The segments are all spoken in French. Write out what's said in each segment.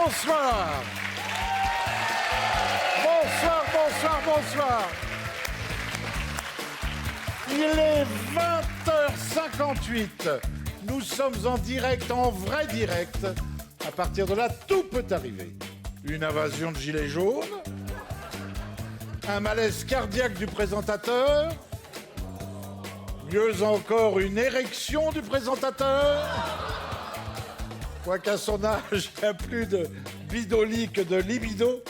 bonsoir. Bonsoir, bonsoir, bonsoir. Il est 20h58. Nous sommes en direct, en vrai direct. À partir de là, tout peut arriver. Une invasion de gilets jaunes, un malaise cardiaque du présentateur, mieux encore, une érection du présentateur. Quoiqu'à son âge, il n'y a plus de bidoli que de libido.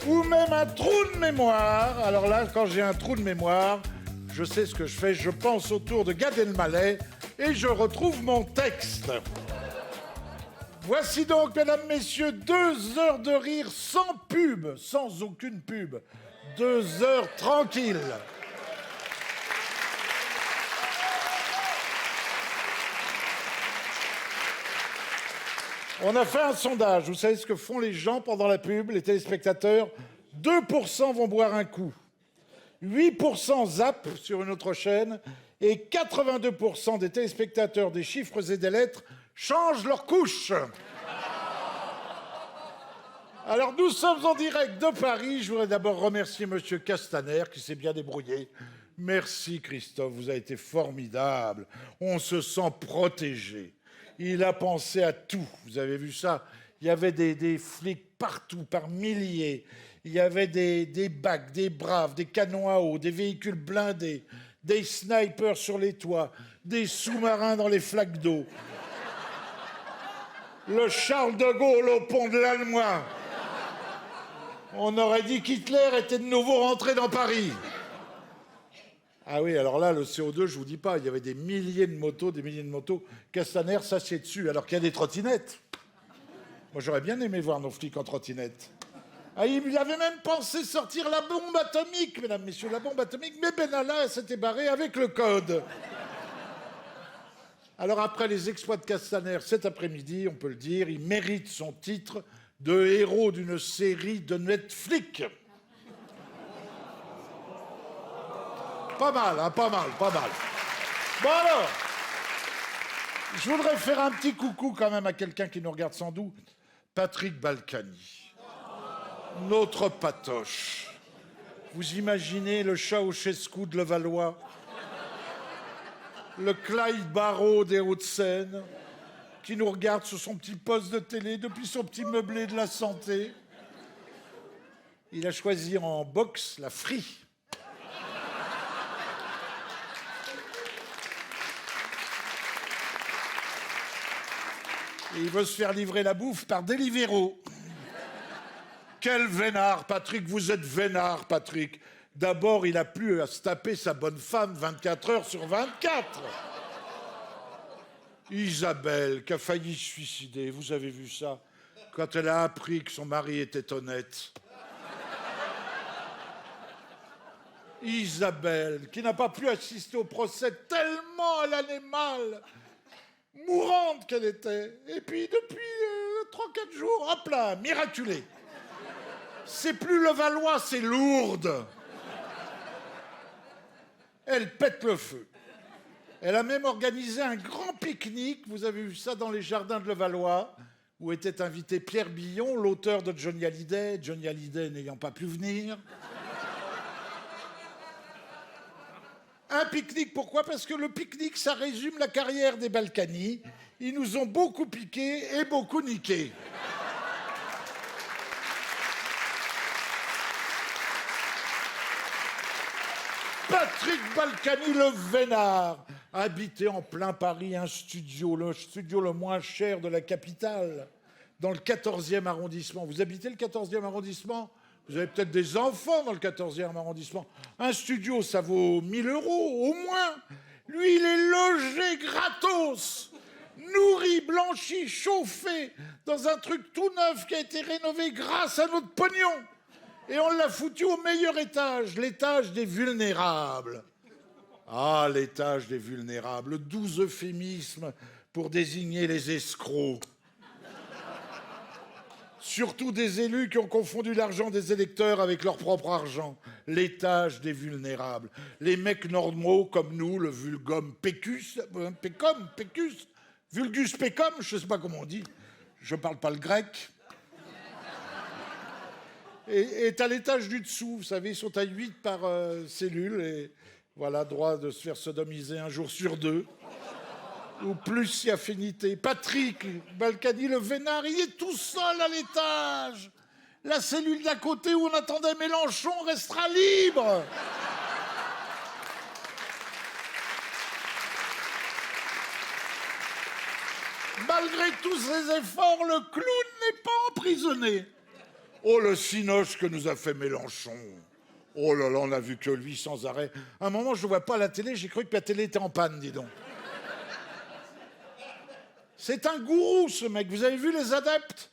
Ou même un trou de mémoire. Alors là, quand j'ai un trou de mémoire, je sais ce que je fais. Je pense autour de Gad Elmaleh et je retrouve mon texte. Voici donc, mesdames, messieurs, 2 heures de rire sans pub, sans aucune pub. 2 heures tranquilles. On a fait un sondage. Vous savez ce que font les gens pendant la pub, les téléspectateurs? 2% vont boire un coup. 8% zappent sur une autre chaîne. Et 82% des téléspectateurs des chiffres et des lettres changent leur couche. Alors nous sommes en direct de Paris. Je voudrais d'abord remercier Monsieur Castaner qui s'est bien débrouillé. Merci Christophe, vous avez été formidable. On se sent protégé. Il a pensé à tout. Vous avez vu ça? Il y avait des flics partout, par milliers. Il y avait des bacs, des braves, des canons à eau, des véhicules blindés, des snipers sur les toits, des sous-marins dans les flaques d'eau. Le Charles de Gaulle au pont de l'Almois. On aurait dit qu'Hitler était de nouveau rentré dans Paris. Ah oui, alors là, le CO2, je vous dis pas, il y avait des milliers de motos, Castaner s'assied dessus, alors qu'il y a des trottinettes. Moi, j'aurais bien aimé voir nos flics en trottinette. Ah, il avait même pensé sortir la bombe atomique, mesdames, messieurs, la bombe atomique, mais Benalla s'était barré avec le code. Alors après les exploits de Castaner cet après-midi, on peut le dire, il mérite son titre de héros d'une série de Netflix. Pas mal, hein, pas mal. Bon alors, je voudrais faire un petit coucou quand même à quelqu'un qui nous regarde sans doute. Patrick Balkany, notre patoche. Vous imaginez le Ceausescu de Levallois, le Clyde Barrow des Hauts-de-Seine, qui nous regarde sur son petit poste de télé depuis son petit meublé de la santé. Il a choisi en boxe la Free. Et il veut se faire livrer la bouffe par Deliveroo. Quel vénard, Patrick, vous êtes vénard, Patrick. D'abord, il a plus à se taper sa bonne femme 24 heures sur 24. Isabelle, qui a failli se suicider, vous avez vu ça? Quand elle a appris que son mari était honnête. Isabelle, qui n'a pas pu assister au procès tellement elle allait mal. Mourante qu'elle était. Et puis, depuis 3-4 jours, hop là, miraculée. C'est plus Levallois, c'est Lourdes. Elle pète le feu. Elle a même organisé un grand pique-nique, vous avez vu ça dans les jardins de Levallois, où était invité Pierre Billon, l'auteur de Johnny Hallyday n'ayant pas pu venir. Un pique-nique, pourquoi? Parce que le pique-nique, ça résume la carrière des Balkany. Ils nous ont beaucoup piqué et beaucoup niqué. Patrick Balkany, le vénard, habité en plein Paris, le studio le moins cher de la capitale, dans le 14e arrondissement. Vous habitez le 14e arrondissement? Vous avez peut-être des enfants dans le 14e arrondissement. Un studio, ça vaut 1 000 € au moins. Lui, il est logé gratos, nourri, blanchi, chauffé, dans un truc tout neuf qui a été rénové grâce à notre pognon. Et on l'a foutu au meilleur étage, l'étage des vulnérables. Ah, l'étage des vulnérables, 12 euphémismes pour désigner les escrocs. Surtout des élus qui ont confondu l'argent des électeurs avec leur propre argent. L'étage des vulnérables. Les mecs normaux comme nous, le vulgum pécus, pécum, pécus, vulgus pécum, je sais pas comment on dit. Je parle pas le grec. est à l'étage du dessous. Vous savez, ils sont à 8 par cellule. Et voilà, droit de se faire sodomiser un jour sur 2. Ou plus si affinité. Patrick Balkany, le vénard, il est tout seul à l'étage. La cellule d'à côté où on attendait Mélenchon restera libre. Malgré tous ses efforts, le clown n'est pas emprisonné. Oh, le cinoche que nous a fait Mélenchon. Oh là là, on n'a vu que lui sans arrêt. À un moment, je ne vois pas à la télé, j'ai cru que la télé était en panne, dis donc. C'est un gourou, ce mec. Vous avez vu les adeptes?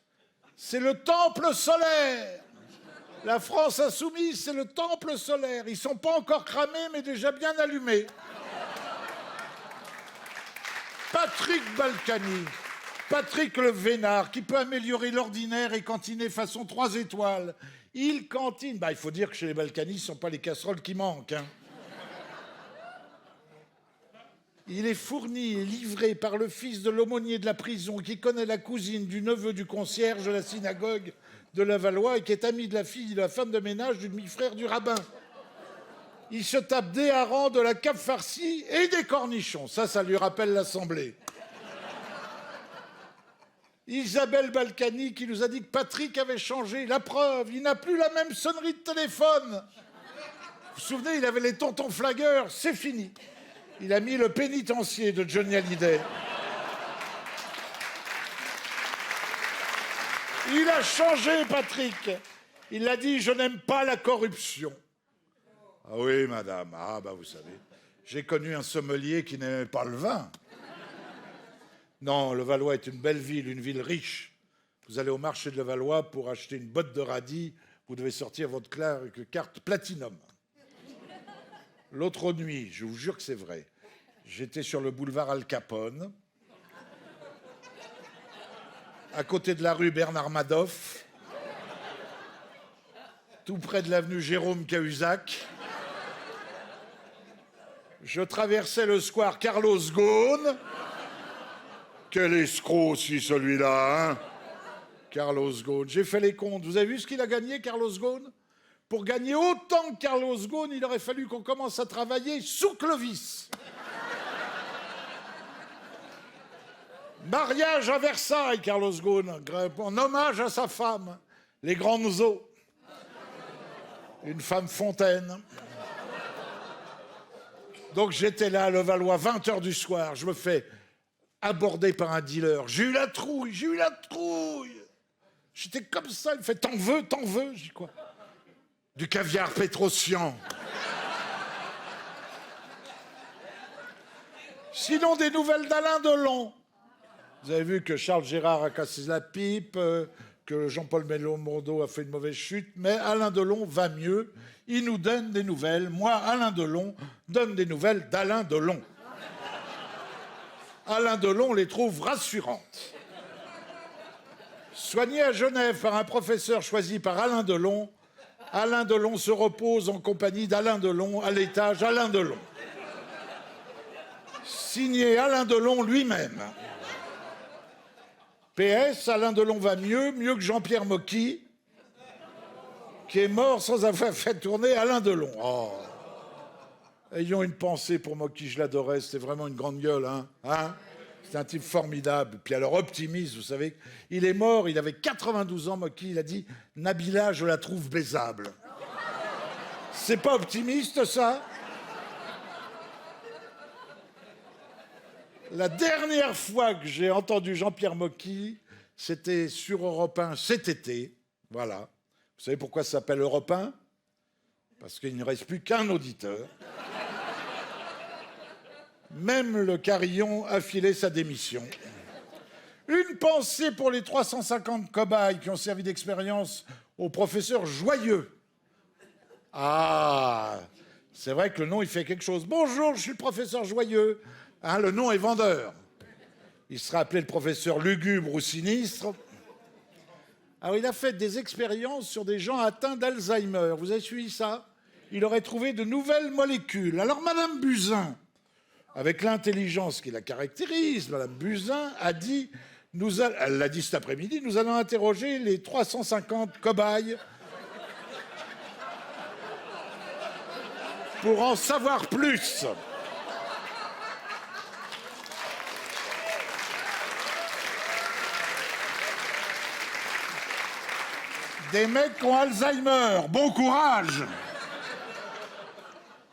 C'est le temple solaire. La France insoumise, c'est le temple solaire. Ils sont pas encore cramés, mais déjà bien allumés. Patrick Balkany, Patrick le vénard, qui peut améliorer l'ordinaire et cantiner façon 3 étoiles. Il cantine. Bah, il faut dire que chez les Balkany, ce ne sont pas les casseroles qui manquent, hein. Il est fourni et livré par le fils de l'aumônier de la prison qui connaît la cousine du neveu du concierge de la synagogue de Lavallois et qui est ami de la fille de la femme de ménage du demi-frère du rabbin. Il se tape des harengs, de la cape farcie et des cornichons. Ça lui rappelle l'Assemblée. Isabelle Balkany qui nous a dit que Patrick avait changé. La preuve, il n'a plus la même sonnerie de téléphone. Vous vous souvenez, il avait les tontons flagueurs. C'est fini. Il a mis le pénitencier de Johnny Hallyday. Il a changé, Patrick. Il a dit « Je n'aime pas la corruption ». Ah oui, madame. Ah, bah vous savez. J'ai connu un sommelier qui n'aimait pas le vin. Non, Levallois est une belle ville, une ville riche. Vous allez au marché de Levallois pour acheter une botte de radis. Vous devez sortir votre carte Platinum. L'autre nuit, je vous jure que c'est vrai, j'étais sur le boulevard Al Capone, à côté de la rue Bernard Madoff, tout près de l'avenue Jérôme Cahuzac. Je traversais le square Carlos Ghosn. Quel escroc aussi celui-là, hein? Carlos Ghosn. J'ai fait les comptes. Vous avez vu ce qu'il a gagné, Carlos Ghosn? Pour gagner autant que Carlos Ghosn, il aurait fallu qu'on commence à travailler sous Clovis. Mariage à Versailles, Carlos Ghosn, en hommage à sa femme, les grandes eaux. Une femme fontaine. Donc j'étais là, à Levallois, 20h du soir, je me fais aborder par un dealer. J'ai eu la trouille. J'étais comme ça, il me fait « T'en veux ?» Je dis quoi? Du caviar Pétrosian. Sinon, des nouvelles d'Alain Delon. Vous avez vu que Charles Gérard a cassé la pipe, que Jean-Paul Belmondo a fait une mauvaise chute, mais Alain Delon va mieux. Il nous donne des nouvelles. Moi, Alain Delon, donne des nouvelles d'Alain Delon. Alain Delon les trouve rassurantes. Soigné à Genève par un professeur choisi par Alain Delon se repose en compagnie d'Alain Delon à l'étage Alain Delon. Signé Alain Delon lui-même. PS, Alain Delon va mieux que Jean-Pierre Mocky, qui est mort sans avoir fait tourner Alain Delon. Oh. Ayons une pensée pour Mocky, je l'adorais, c'était vraiment une grande gueule, hein. C'est un type formidable. Puis alors, optimiste, vous savez, il est mort, il avait 92 ans, Mocky, il a dit « Nabila, je la trouve baisable ». C'est pas optimiste, ça? La dernière fois que j'ai entendu Jean-Pierre Mocky, c'était sur Europe 1 cet été. Voilà. Vous savez pourquoi ça s'appelle Europe 1? Parce qu'il ne reste plus qu'un auditeur. Même le carillon a filé sa démission. Une pensée pour les 350 cobayes qui ont servi d'expérience au professeur Joyeux. Ah, c'est vrai que le nom, il fait quelque chose. Bonjour, je suis le professeur Joyeux. Hein, le nom est vendeur. Il sera appelé le professeur lugubre ou sinistre. Alors, il a fait des expériences sur des gens atteints d'Alzheimer. Vous avez suivi ça? Il aurait trouvé de nouvelles molécules. Alors, Madame Buzyn, avec l'intelligence qui la caractérise, Madame Buzyn a dit, elle l'a dit cet après-midi, nous allons interroger les 350 cobayes pour en savoir plus. Des mecs qui ont Alzheimer, bon courage!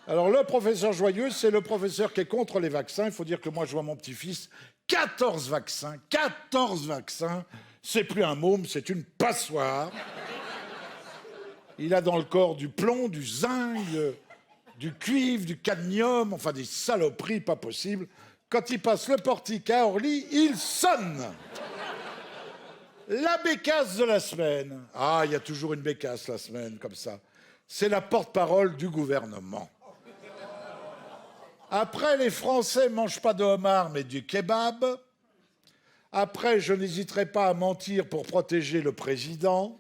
Alors le professeur Joyeux, c'est le professeur qui est contre les vaccins. Il faut dire que moi je vois mon petit-fils, 14 vaccins, c'est plus un môme, c'est une passoire. Il a dans le corps du plomb, du zinc, du cuivre, du cadmium, enfin des saloperies pas possibles. Quand il passe le portique à Orly, il sonne. La bécasse de la semaine. Ah, il y a toujours une bécasse la semaine, comme ça. C'est la porte-parole du gouvernement. Après, les Français ne mangent pas de homard, mais du kebab. Après, je n'hésiterai pas à mentir pour protéger le président.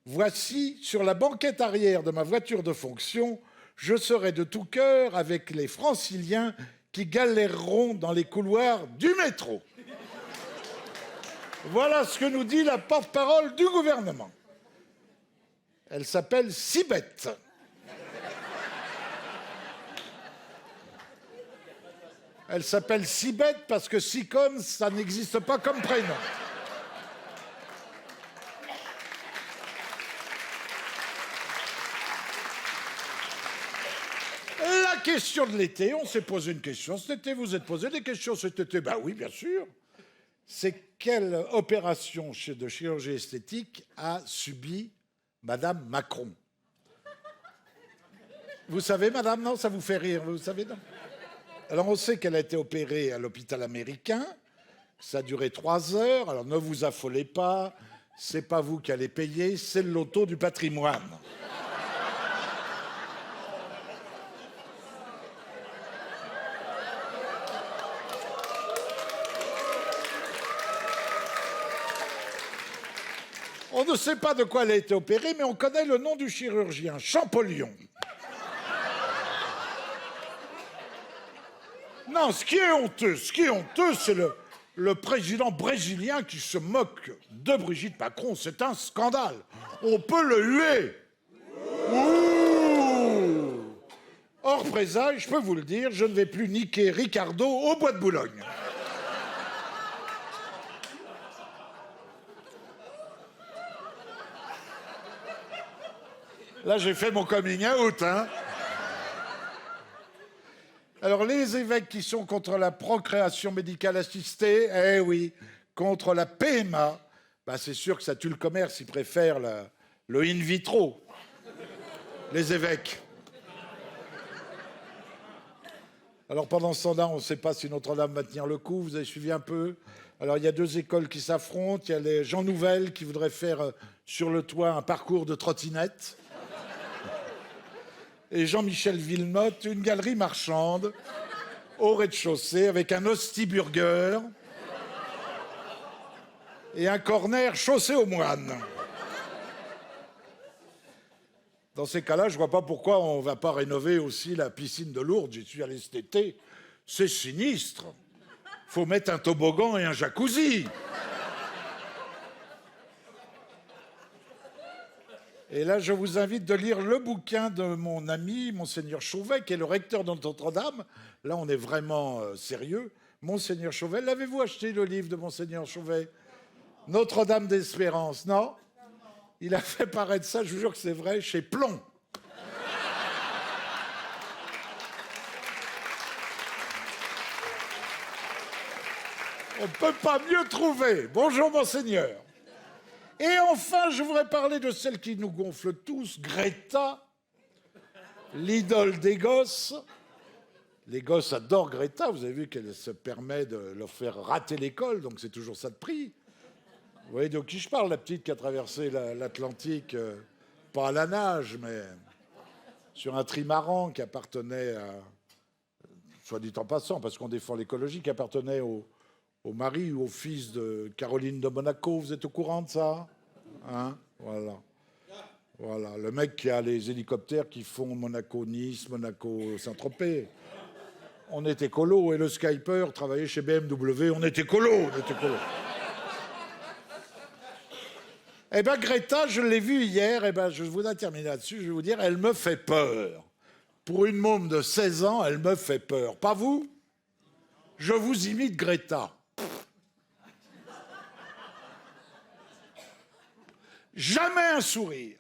Voici, sur la banquette arrière de ma voiture de fonction, je serai de tout cœur avec les franciliens qui galéreront dans les couloirs du métro. Voilà ce que nous dit la porte-parole du gouvernement. Elle s'appelle Sibette. Elle s'appelle Sibette parce que Sicone, ça n'existe pas comme prénom. La question de l'été, on s'est posé une question cet été, vous êtes posé des questions cet été? Ben oui, bien sûr. C'est quelle opération de chirurgie esthétique a subi Madame Macron? Vous savez, madame, non, ça vous fait rire, vous savez, non? Alors, on sait qu'elle a été opérée à l'hôpital américain. Ça a duré 3 heures. Alors, ne vous affolez pas. C'est pas vous qui allez payer, c'est le loto du patrimoine. On ne sait pas de quoi elle a été opérée, mais on connaît le nom du chirurgien, Champollion. Non, ce qui est honteux, c'est le président brésilien qui se moque de Brigitte Macron. C'est un scandale. On peut le huer. Ouh. Hors présage, je peux vous le dire, je ne vais plus niquer Ricardo au Bois de Boulogne. Là, j'ai fait mon coming out, hein. Alors, les évêques qui sont contre la procréation médicale assistée, eh oui, contre la PMA, bah c'est sûr que ça tue le commerce, ils préfèrent le in vitro, les évêques. Alors, pendant ce temps-là, on ne sait pas si Notre-Dame va tenir le coup, vous avez suivi un peu. Alors, il y a 2 écoles qui s'affrontent, il y a les Jean Nouvel qui voudraient faire sur le toit un parcours de trottinette. Et Jean-Michel Villemotte, une galerie marchande au rez-de-chaussée avec un hostie-burger et un corner chaussé aux moines. Dans ces cas-là, je ne vois pas pourquoi on ne va pas rénover aussi la piscine de Lourdes. J'y suis allé cet été. C'est sinistre. Faut mettre un toboggan et un jacuzzi. Et là, je vous invite de lire le bouquin de mon ami, Monseigneur Chauvet, qui est le recteur de Notre-Dame. Là, on est vraiment sérieux. Monseigneur Chauvet, l'avez-vous acheté, le livre de Monseigneur Chauvet? Notre-Dame d'Espérance, non? Il a fait paraître ça, je vous jure que c'est vrai, chez Plomb. On ne peut pas mieux trouver. Bonjour, Monseigneur. Et enfin, je voudrais parler de celle qui nous gonfle tous, Greta, l'idole des gosses. Les gosses adorent Greta. Vous avez vu qu'elle se permet de leur faire rater l'école, donc c'est toujours ça de prix. Vous voyez de qui je parle, la petite qui a traversé l'Atlantique, pas à la nage, mais sur un trimaran qui appartenait à, soit dit en passant, parce qu'on défend l'écologie, qui appartenait au mari ou au fils de Caroline de Monaco. Vous êtes au courant de ça? Hein? Voilà. Voilà. Le mec qui a les hélicoptères qui font Monaco-Nice, Monaco-Saint-Tropez. On est écolo. Et le Skyper travaillait chez BMW. On est écolo. Eh bien, Greta, je l'ai vue hier. Eh bien, je voudrais terminer là-dessus. Je vais vous dire, elle me fait peur. Pour une môme de 16 ans, elle me fait peur. Pas vous? Je vous imite Greta. Jamais un sourire.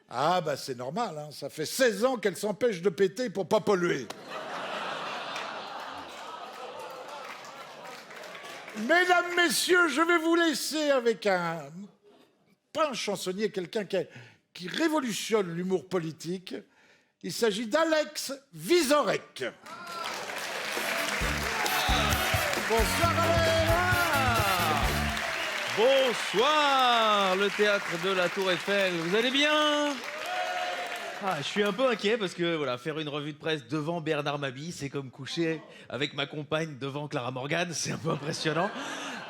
Ah bah c'est normal, hein. Ça fait 16 ans qu'elle s'empêche de péter pour pas polluer. Mesdames, messieurs, je vais vous laisser avec pas un chansonnier, quelqu'un qui révolutionne l'humour politique. Il s'agit d'Alex Vizorek. Bonsoir Alex. Bonsoir, le théâtre de la Tour Eiffel. Vous allez bien? Je suis un peu inquiet parce que voilà, faire une revue de presse devant Bernard Mabille, c'est comme coucher avec ma compagne devant Clara Morgan, c'est un peu impressionnant.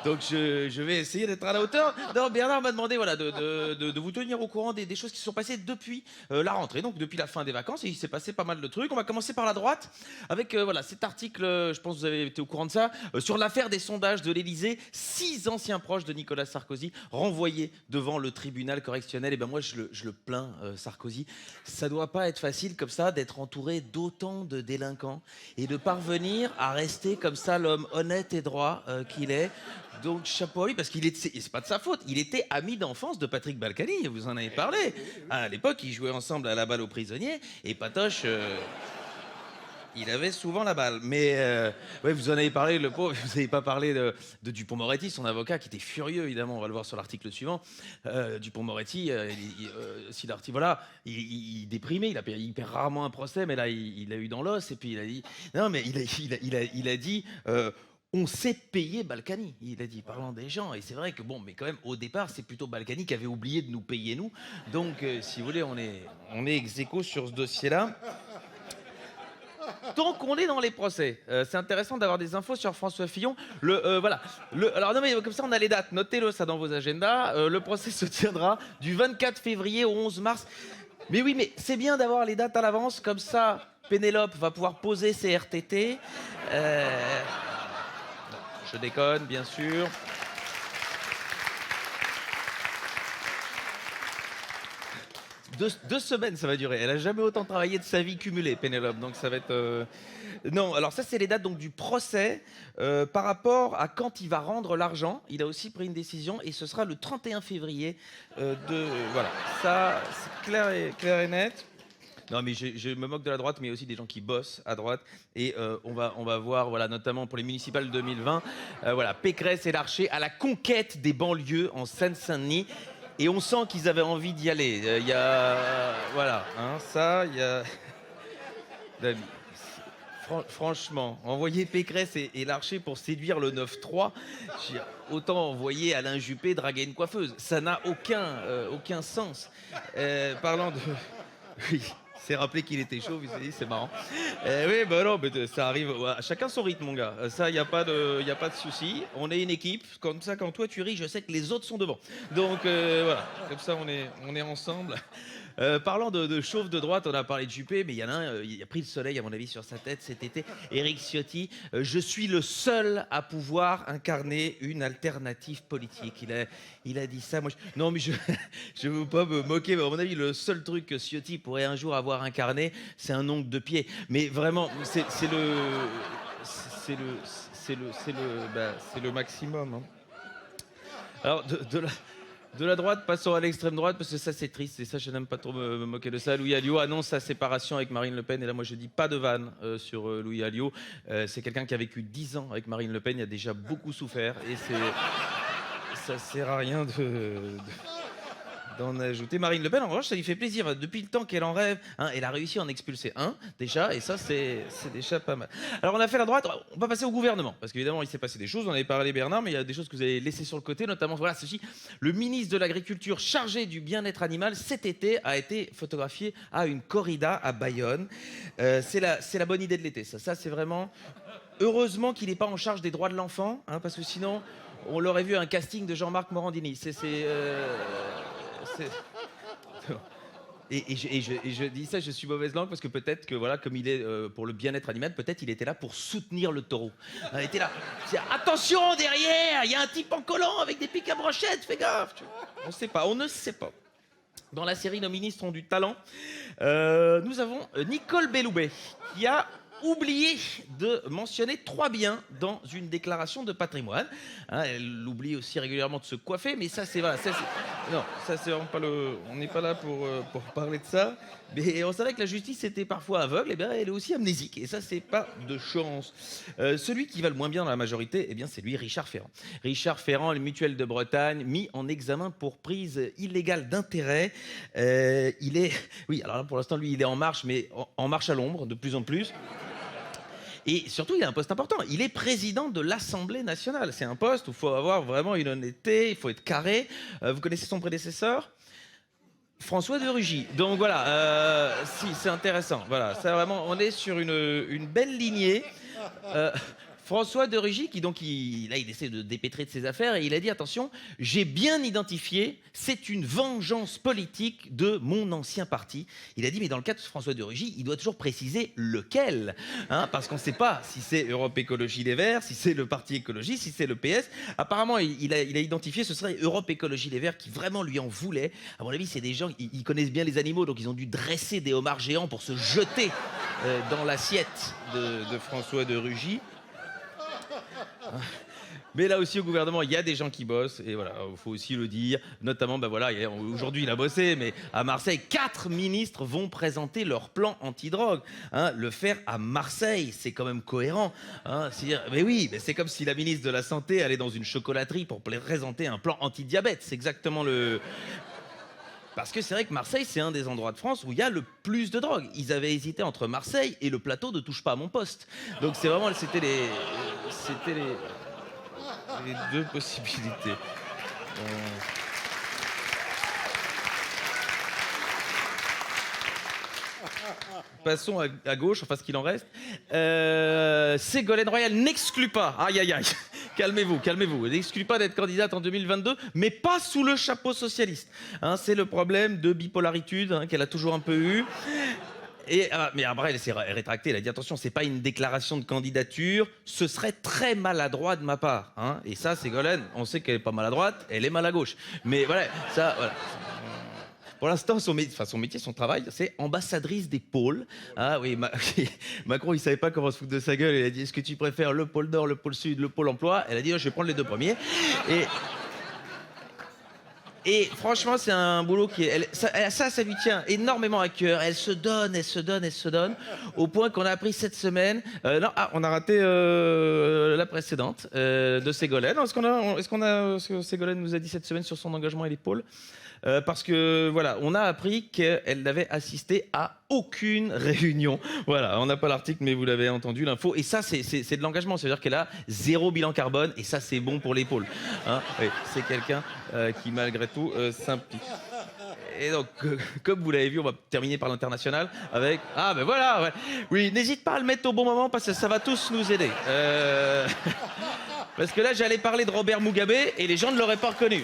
Donc je vais essayer d'être à la hauteur. Non, Bernard m'a demandé voilà, de vous tenir au courant des choses qui se sont passées depuis la rentrée, donc depuis la fin des vacances. Et il s'est passé pas mal de trucs. On va commencer par la droite avec voilà, cet article, je pense que vous avez été au courant de ça, sur l'affaire des sondages de l'Élysée. 6 anciens proches de Nicolas Sarkozy renvoyés devant le tribunal correctionnel. Et ben moi je le plains, Sarkozy. Ça doit pas être facile comme ça d'être entouré d'autant de délinquants et de parvenir à rester comme ça l'homme honnête et droit qu'il est. Donc chapeau à lui, parce c'est pas de sa faute, il était ami d'enfance de Patrick Balkany, vous en avez parlé. À l'époque, ils jouaient ensemble à la balle aux prisonniers, et Patoche, il avait souvent la balle. Mais ouais, vous en avez parlé, le pauvre, vous n'avez pas parlé de Dupond-Moretti, son avocat, qui était furieux, évidemment, on va le voir sur l'article suivant. Dupond-Moretti, voilà, il déprimait, il perd rarement un procès, mais là, il l'a eu dans l'os, et puis il a dit... Non, mais il a dit... on sait payer Balkany, il a dit, parlant des gens. Et c'est vrai que, bon, mais quand même, au départ, c'est plutôt Balkany qui avait oublié de nous payer, nous. Donc, si vous voulez, on est ex-aequo sur ce dossier-là. Donc, on est dans les procès. C'est intéressant d'avoir des infos sur François Fillon. Voilà. Alors, non, mais comme ça, on a les dates. Notez-le, ça, dans vos agendas. Le procès se tiendra du 24 février au 11 mars. Mais oui, mais c'est bien d'avoir les dates à l'avance. Comme ça, Pénélope va pouvoir poser ses RTT. Je déconne, bien sûr. Deux semaines, ça va durer. Elle a jamais autant travaillé de sa vie cumulée, Pénélope. Donc ça va être... Non, alors ça, c'est les dates donc, du procès. Par rapport à quand il va rendre l'argent, il a aussi pris une décision et ce sera le 31 février Voilà, ça, c'est clair et net. Non, mais je me moque de la droite, mais il y a aussi des gens qui bossent à droite. Et on va voir, voilà, notamment pour les municipales 2020, voilà, Pécresse et Larcher à la conquête des banlieues en Seine-Saint-Denis. Et on sent qu'ils avaient envie d'y aller. Il y a... Voilà, hein, ça, il y a... Franchement, envoyer Pécresse et Larcher pour séduire le 9-3, autant envoyer Alain Juppé draguer une coiffeuse. Ça n'a aucun sens. Parlant de... Oui. C'est rappelé qu'il était chaud, vous avez dit, c'est marrant. Oui, bah non, mais ça arrive. Chacun son rythme, mon gars. Ça, il n'y a pas de souci. On est une équipe. Comme ça, quand toi tu ris, je sais que les autres sont devant. Donc voilà, comme ça, on est ensemble. Parlant de chauve de droite, on a parlé de Juppé, mais il y en a un, il a pris le soleil, à mon avis, sur sa tête cet été. Éric Ciotti, je suis le seul à pouvoir incarner une alternative politique. Il a dit ça. Moi, non, mais je ne veux pas me moquer, mais à mon avis, le seul truc que Ciotti pourrait un jour avoir incarné, c'est un ongle de pied. Mais vraiment, c'est le maximum. Hein. Alors, de la droite, passons à l'extrême droite, parce que ça, c'est triste, et ça, je n'aime pas trop me moquer de ça. Louis Alliot annonce sa séparation avec Marine Le Pen, et là, moi, je dis pas de vanne sur Louis Alliot. C'est quelqu'un qui a vécu 10 ans avec Marine Le Pen, il a déjà beaucoup souffert, et ça sert à rien d'en ajouter. Marine Le Pen, en revanche, ça lui fait plaisir. Depuis le temps qu'elle en rêve, hein, elle a réussi à en expulser un, déjà, et ça, c'est déjà pas mal. Alors, on a fait la droite, on va passer au gouvernement, parce qu'évidemment, il s'est passé des choses, on avait parlé Bernard, mais il y a des choses que vous avez laissées sur le côté, notamment, voilà, ceci, le ministre de l'Agriculture chargé du bien-être animal, cet été, a été photographié à une corrida à Bayonne. C'est la bonne idée de l'été, ça c'est vraiment... Heureusement qu'il n'est pas en charge des droits de l'enfant, hein, parce que sinon, on l'aurait vu à un casting de Jean-Marc Morandini. Et je dis ça, je suis mauvaise langue parce que peut-être que voilà, comme il est pour le bien-être animal, peut-être il était là pour soutenir le taureau. Il était là. Attention derrière, il y a un type en collant avec des pics à brochettes, fais gaffe. On ne sait pas. Dans la série Nos ministres ont du talent, nous avons Nicole Belloubet qui a oublié de mentionner 3 biens dans une déclaration de patrimoine. Hein, elle oublie aussi régulièrement de se coiffer, mais ça c'est voilà, non, ça c'est vraiment pas le. On n'est pas là pour parler de ça. Mais on savait que la justice était parfois aveugle, et bien elle est aussi amnésique, et ça c'est pas de chance. Celui qui va le moins bien dans la majorité, eh bien c'est lui, Richard Ferrand. Richard Ferrand, le mutuel de Bretagne, mis en examen pour prise illégale d'intérêt. Il est, oui, alors là pour l'instant lui il est en marche, mais en marche à l'ombre de plus en plus. Et surtout, il a un poste important. Il est président de l'Assemblée nationale. C'est un poste où il faut avoir vraiment une honnêteté, il faut être carré. Vous connaissez son prédécesseur ? François de Rugy. Donc voilà, si, c'est intéressant. Voilà, ça vraiment, on est sur une belle lignée. François de Rugy, qui donc, il essaie de dépêtrer de ses affaires, et il a dit, attention, j'ai bien identifié, c'est une vengeance politique de mon ancien parti. Il a dit, mais dans le cas de François de Rugy, il doit toujours préciser lequel, hein, parce qu'on ne sait pas si c'est Europe Écologie Les Verts, si c'est le Parti Écologiste, si c'est le PS. Apparemment, il a identifié, ce serait Europe Écologie Les Verts qui vraiment lui en voulait. À mon avis, c'est des gens, ils connaissent bien les animaux, donc ils ont dû dresser des homards géants pour se jeter dans l'assiette de François de Rugy. Mais là aussi au gouvernement il y a des gens qui bossent et voilà, il faut aussi le dire, notamment voilà, aujourd'hui il a bossé, mais à Marseille 4 ministres vont présenter leur plan anti-drogue, hein, le faire à Marseille, c'est quand même cohérent, hein, mais oui, mais c'est comme si la ministre de la Santé allait dans une chocolaterie pour présenter un plan anti-diabète, c'est exactement le... Parce que c'est vrai que Marseille, c'est un des endroits de France où il y a le plus de drogue. Ils avaient hésité entre Marseille et le plateau de Touche pas à mon poste. Donc c'est vraiment, c'était les deux possibilités. Passons à gauche, enfin ce qu'il en reste. Ségolène Royal n'exclut pas. Aïe aïe aïe. Calmez-vous. Elle n'exclut pas d'être candidate en 2022, mais pas sous le chapeau socialiste. Hein, c'est le problème de bipolaritude, hein, qu'elle a toujours un peu eu. Mais après, elle s'est rétractée. Elle a dit attention, c'est pas une déclaration de candidature. Ce serait très maladroit de ma part. Hein. Et ça, Ségolène, on sait qu'elle est pas maladroite, elle est mal à gauche. Mais voilà, ça, voilà. Pour l'instant, son métier, son travail, c'est ambassadrice des pôles. Ah oui, Macron, il savait pas comment se foutre de sa gueule. Il a dit, est-ce que tu préfères le pôle Nord, le pôle Sud, le pôle emploi ? Elle a dit, je vais prendre les 2 premiers. Et franchement, c'est un boulot qui ça lui tient énormément à cœur. Elle se donne, au point qu'on a appris cette semaine. On a raté la précédente de Ségolène. Est-ce que Ségolène nous a dit cette semaine sur son engagement et les pôles ? Parce que voilà, on a appris qu'elle n'avait assisté à aucune réunion. Voilà, on n'a pas l'article, mais vous l'avez entendu, l'info. Et ça, c'est de l'engagement. C'est-à-dire qu'elle a 0 bilan carbone, et ça, c'est bon pour l'épaule. Hein, oui, c'est quelqu'un qui, malgré tout, s'implique. Et donc, comme vous l'avez vu, on va terminer par l'international avec... Ah, ben voilà, ouais. Oui, n'hésite pas à le mettre au bon moment, parce que ça va tous nous aider. Parce que là, j'allais parler de Robert Mugabe, et les gens ne l'auraient pas reconnu.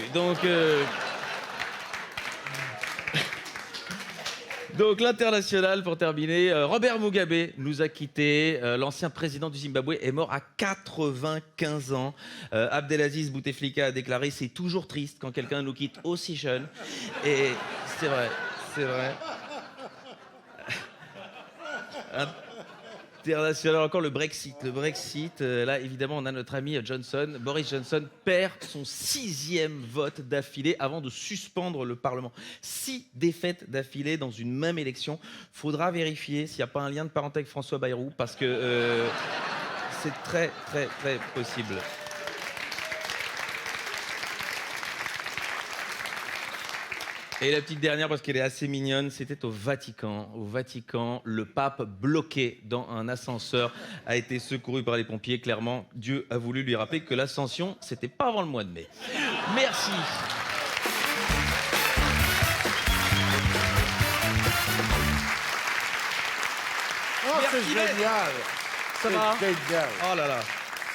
Donc l'international, pour terminer, Robert Mugabe nous a quittés. L'ancien président du Zimbabwe est mort à 95 ans. Abdelaziz Bouteflika a déclaré « C'est toujours triste quand quelqu'un nous quitte aussi jeune ». Et c'est vrai. International, encore le Brexit. Là, évidemment, on a notre ami Johnson. Boris Johnson perd son 6e vote d'affilée avant de suspendre le Parlement. 6 défaites d'affilée dans une même élection. Faudra vérifier s'il n'y a pas un lien de parenté avec François Bayrou, parce que c'est très, très, très possible. Et la petite dernière, parce qu'elle est assez mignonne, c'était au Vatican. Au Vatican, le pape, bloqué dans un ascenseur, a été secouru par les pompiers. Clairement, Dieu a voulu lui rappeler que l'ascension, c'était pas avant le mois de mai. Merci. Oh, c'est génial. Ça va ? C'est génial. Oh là là.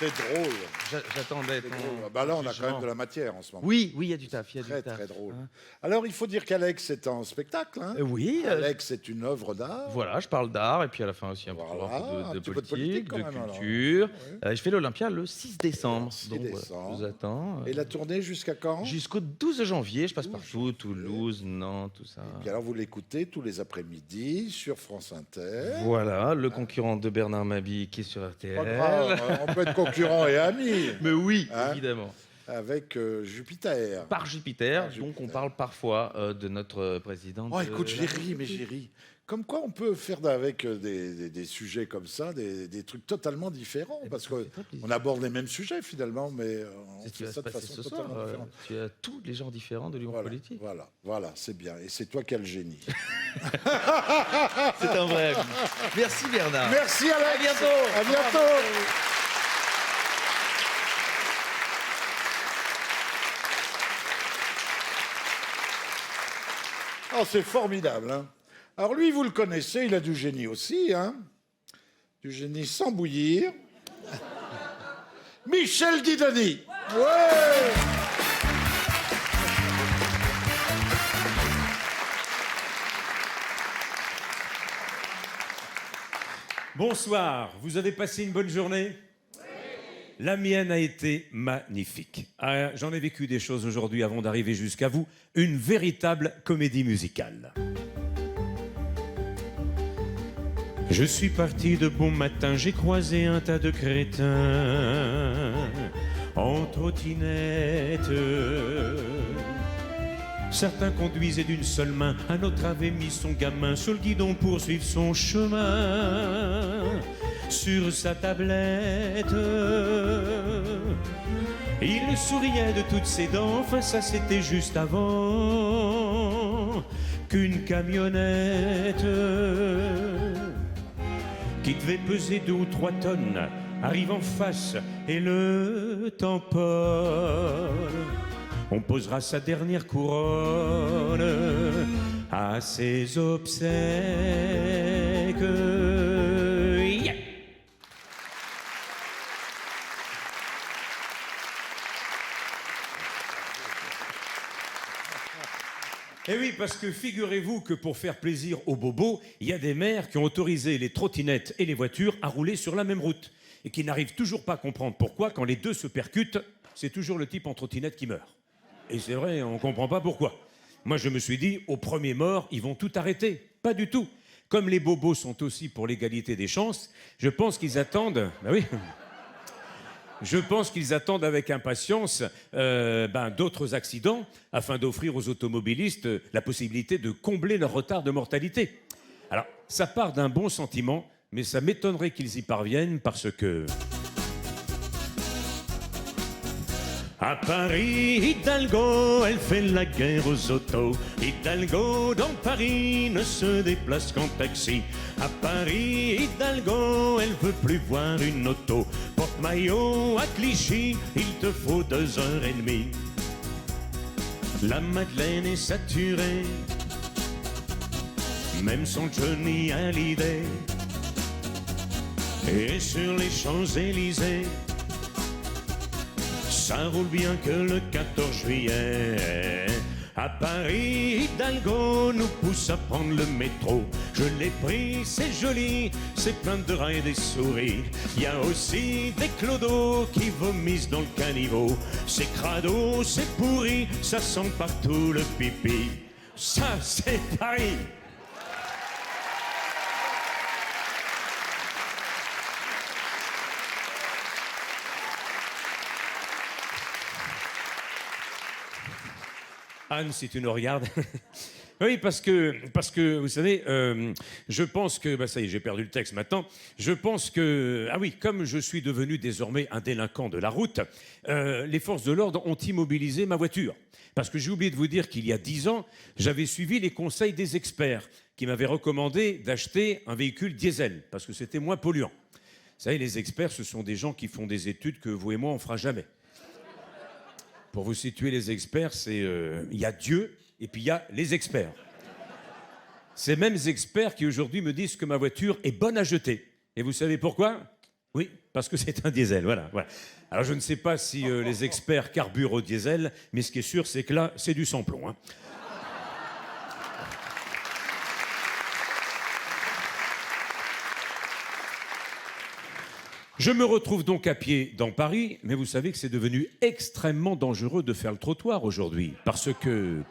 C'est drôle. J'attendais C'est ton... drôle. Bah là, on a quand jugement. même de la matière en ce moment. Oui, il y a du taf, Très, très drôle. Alors, il faut dire qu'Alex est en spectacle. Hein. Oui, Alex est une œuvre d'art. voilà, je parle d'art et puis à la fin aussi un, Voilà, peu un de petit peu de politique, politique quand de même, alors. culture. Ouais. Je fais l'Olympia le 6 décembre. 6 donc, décembre. je vous attends. Et la tournée jusqu'à quand? Jusqu'au 12 janvier, je passe 12 partout, janvier. Toulouse, Nantes, tout ça. Et puis alors, vous l'écoutez tous les après-midi sur France Inter. Voilà, le concurrent de Bernard Mabille qui est sur Pas RTL. grave, on peut être concurrent et amis. Mais oui, Hein évidemment. Avec Jupiter. Par Jupiter, Par donc on Jupiter. parle parfois de notre présidente. Oh, écoute, j'ai ri, mais j'ai ri. Comme quoi, on peut faire avec des sujets comme ça, des trucs totalement différents. Parce ça fait très plaisir. qu'on aborde les mêmes sujets, finalement, mais on C'est ce qui fait va ça se de passer façon ce soir. totalement différente. Tu as tous les genres différents de l'humour Voilà, politique. voilà, c'est bien. Et c'est toi qui as le génie. C'est un vrai ami. Merci Bernard. Merci, Alex. À bientôt. À bientôt. Oh, c'est formidable. Hein. Alors lui, vous le connaissez, il a du génie aussi. Hein. Du génie sans bouillir. Michel Didoni. Ouais. Bonsoir, vous avez passé une bonne journée? La mienne a été magnifique. Ah, j'en ai vécu des choses aujourd'hui avant d'arriver jusqu'à vous. Une véritable comédie musicale. Je suis parti de bon matin, j'ai croisé un tas de crétins en trottinette. Certains conduisaient d'une seule main, un autre avait mis son gamin sur le guidon pour suivre son chemin. Sur sa tablette, il souriait de toutes ses dents, enfin ça c'était juste avant qu'une camionnette qui devait peser 2 ou 3 tonnes arrive en face et le tamponne. On posera sa dernière couronne à ses obsèques. Yeah. Eh oui, parce que figurez-vous que pour faire plaisir aux bobos, il y a des maires qui ont autorisé les trottinettes et les voitures à rouler sur la même route et qui n'arrivent toujours pas à comprendre pourquoi, quand les deux se percutent, c'est toujours le type en trottinette qui meurt. Et c'est vrai, on ne comprend pas pourquoi. Moi, je me suis dit, au premier mort, ils vont tout arrêter. Pas du tout. Comme les bobos sont aussi pour l'égalité des chances, je pense qu'ils attendent... Ben oui. Je pense qu'ils attendent avec impatience d'autres accidents afin d'offrir aux automobilistes la possibilité de combler leur retard de mortalité. Alors, ça part d'un bon sentiment, mais ça m'étonnerait qu'ils y parviennent parce que... À Paris, Hidalgo, elle fait la guerre aux autos. Hidalgo, dans Paris, ne se déplace qu'en taxi. À Paris, Hidalgo, elle veut plus voir une auto. Porte-maillot à Clichy, il te faut 2h30. La Madeleine est saturée, même son Johnny Hallyday. Et sur les Champs-Élysées, ça roule bien que le 14 juillet. À Paris, Hidalgo nous pousse à prendre le métro. Je l'ai pris, c'est joli, c'est plein de rats et des souris. Il y a aussi des clodos qui vomissent dans le caniveau. C'est crado, c'est pourri, ça sent partout le pipi. Ça, c'est Paris. Anne, si tu nous regardes. Oui, parce que vous savez, je pense que... ça y est, j'ai perdu le texte maintenant. Je pense que... Ah oui, comme je suis devenu désormais un délinquant de la route, les forces de l'ordre ont immobilisé ma voiture. Parce que j'ai oublié de vous dire qu'il y a 10 ans, j'avais suivi les conseils des experts qui m'avaient recommandé d'acheter un véhicule diesel, parce que c'était moins polluant. Vous savez, les experts, ce sont des gens qui font des études que vous et moi, on ne fera jamais. Pour vous situer, les experts, c'est... Il y a Dieu et puis il y a les experts. Ces mêmes experts qui aujourd'hui me disent que ma voiture est bonne à jeter. Et vous savez pourquoi? Oui, parce que c'est un diesel, voilà. Alors je ne sais pas si les experts carburent au diesel, mais ce qui est sûr, c'est que là, c'est du sans-plomb, hein. Je me retrouve donc à pied dans Paris, mais vous savez que c'est devenu extrêmement dangereux de faire le trottoir aujourd'hui. Parce que...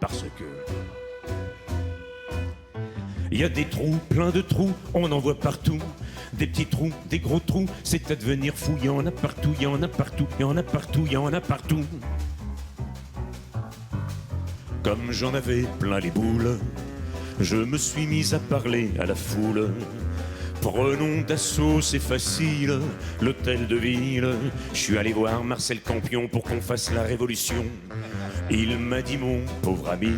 Il y a des trous, plein de trous, on en voit partout. Des petits trous, des gros trous, c'est à devenir fou. Il y en a partout, il y en a partout, il y en a partout, il y en a partout. Comme j'en avais plein les boules, je me suis mis à parler à la foule. Prenons d'assaut, c'est facile, l'hôtel de ville. Je suis allé voir Marcel Campion pour qu'on fasse la révolution. Il m'a dit, mon pauvre ami,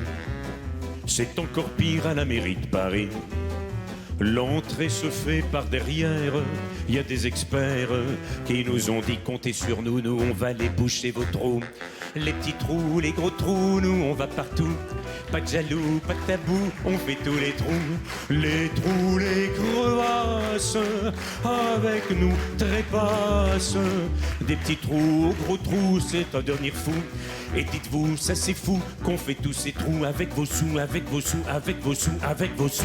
c'est encore pire à la mairie de Paris. L'entrée se fait par derrière. Il y a des experts qui nous ont dit comptez sur nous, nous on va les boucher vos trous. Les petits trous, les gros trous, nous on va partout. Pas de jaloux, pas de tabou, on fait tous les trous. Les trous, les crevasses, avec nous trépassent. Des petits trous aux gros trous, c'est un devenir fou. Et dites-vous, ça c'est fou, qu'on fait tous ces trous avec vos sous, avec vos sous, avec vos sous, avec vos sous.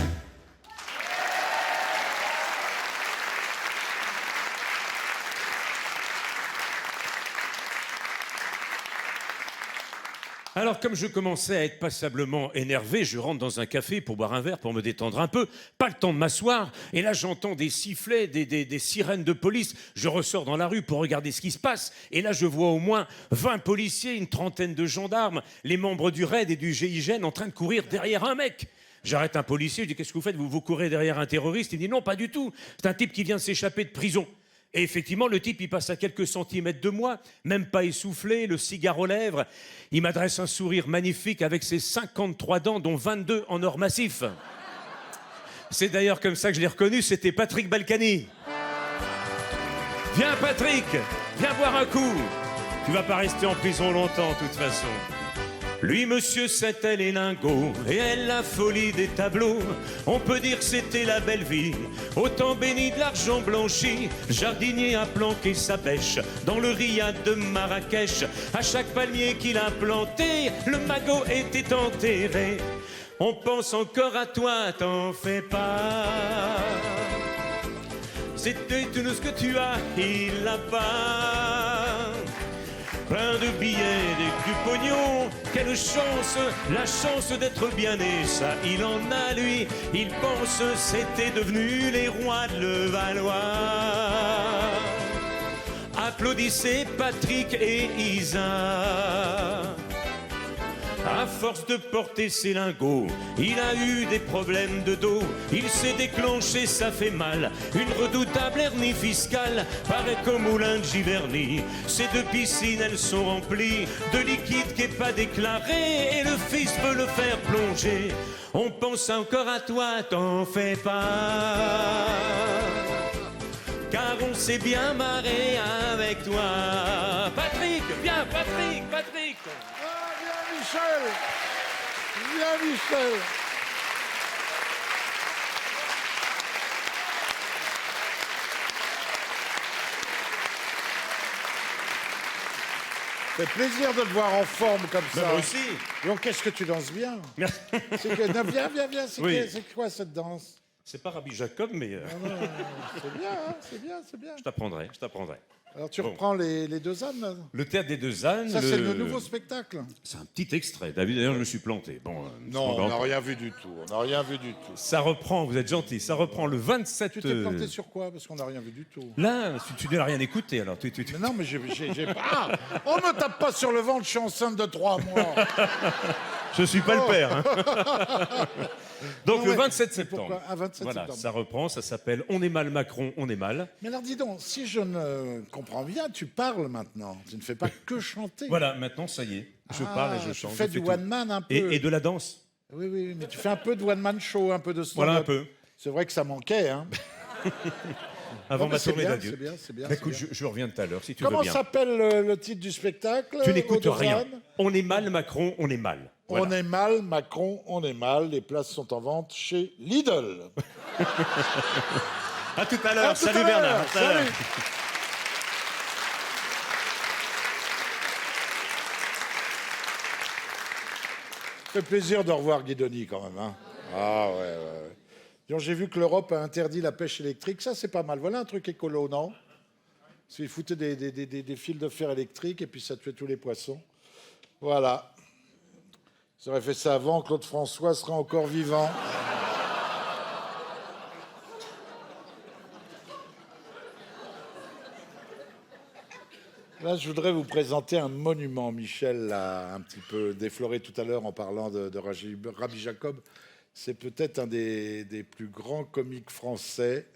Alors, comme je commençais à être passablement énervé, je rentre dans un café pour boire un verre, pour me détendre un peu. Pas le temps de m'asseoir. Et là, j'entends des sifflets, des sirènes de police. Je ressors dans la rue pour regarder ce qui se passe. Et là, je vois au moins 20 policiers, une trentaine de gendarmes, les membres du RAID et du GIGN en train de courir derrière un mec. J'arrête un policier, je dis « Qu'est-ce que vous faites ? Vous courez derrière un terroriste ?» Il me dit « Non, pas du tout. C'est un type qui vient de s'échapper de prison. » Et effectivement, le type, il passe à quelques centimètres de moi, même pas essoufflé, le cigare aux lèvres. Il m'adresse un sourire magnifique avec ses 53 dents, dont 22 en or massif. C'est d'ailleurs comme ça que je l'ai reconnu, c'était Patrick Balkany. Viens Patrick, viens boire un coup. Tu vas pas rester en prison longtemps, de toute façon. Lui, monsieur, c'était les lingots, et elle, la folie des tableaux. On peut dire que c'était la belle vie, au temps béni de l'argent blanchi. Jardinier a planqué sa bêche dans le riad de Marrakech. À chaque palmier qu'il a planté, le magot était enterré. On pense encore à toi, t'en fais pas. C'était tout ce que tu as, il l'a pas. Plein de billets, du pognon, quelle chance, la chance d'être bien né, ça il en a lui, il pense c'était devenu les rois de Levallois. Applaudissez Patrick et Isa. À force de porter ses lingots, il a eu des problèmes de dos. Il s'est déclenché, ça fait mal. Une redoutable hernie fiscale, pareil comme moulin de Giverny. Ces deux piscines, elles sont remplies de liquide qui est pas déclaré. Et le fils veut le faire plonger. On pense encore à toi, t'en fais pas. Car on s'est bien marré avec toi. Patrick, viens Patrick, Patrick. Michel! Viens, Michel! Ça fait plaisir de te voir en forme comme ça. Moi aussi. Donc, qu'est-ce que tu danses bien? Merci. Non, viens. Oui. C'est quoi cette danse? C'est pas Rabbi Jacob, mais... Non, c'est bien, hein, c'est bien. Je t'apprendrai. Alors, tu reprends les deux ânes, là? Le théâtre des deux ânes... Ça, c'est le nouveau spectacle? C'est un petit extrait. D'ailleurs, je me suis planté. Bon, non, on n'a rien vu du tout. Ça reprend, vous êtes gentil, ça reprend le 27... Tu t'es planté sur quoi? Parce qu'on n'a rien vu du tout. Là, tu n'as rien écouté, alors. Mais non, mais j'ai pas... On me tape pas sur le ventre, je suis enceinte de 3 mois. Je suis pas le père. Hein. Donc non, le 27 septembre. Pourquoi? Ah, 27 voilà, septembre. ça reprend, ça s'appelle On est mal Macron, on est mal. Mais alors dis donc, si je ne comprends bien, tu parles maintenant. Tu ne fais pas que chanter. Voilà, maintenant ça y est, je parle et je chante. Tu fais du one-man un peu. Et de la danse. Oui, mais tu fais un peu de one-man show, un peu de stand-up. Voilà un peu. C'est vrai que ça manquait, hein. Avant ma tournée d'adieu. C'est bien. Écoute, je reviens tout à l'heure, si tu veux Comment bien. s'appelle le titre du spectacle? Tu n'écoutes Vos rien. deux ânes. On est mal Macron, on est mal. Voilà. On est mal, Macron, on est mal. Les places sont en vente chez Lidl. À tout à l'heure. Salut Bernard. Salut. fait plaisir de revoir Guidoni quand même. Hein. Ah ouais, ouais, ouais. Donc, j'ai vu que l'Europe a interdit la pêche électrique. Ça, c'est pas mal. Voilà un truc écolo, non? Ils foutaient des fils de fer électriques et puis ça tuait tous les poissons. Voilà. Ils auraient fait ça avant, Claude François serait encore vivant. Là, je voudrais vous présenter un monument. Michel l'a un petit peu défloré tout à l'heure en parlant de Rabbi Jacob. C'est peut-être un des plus grands comiques français.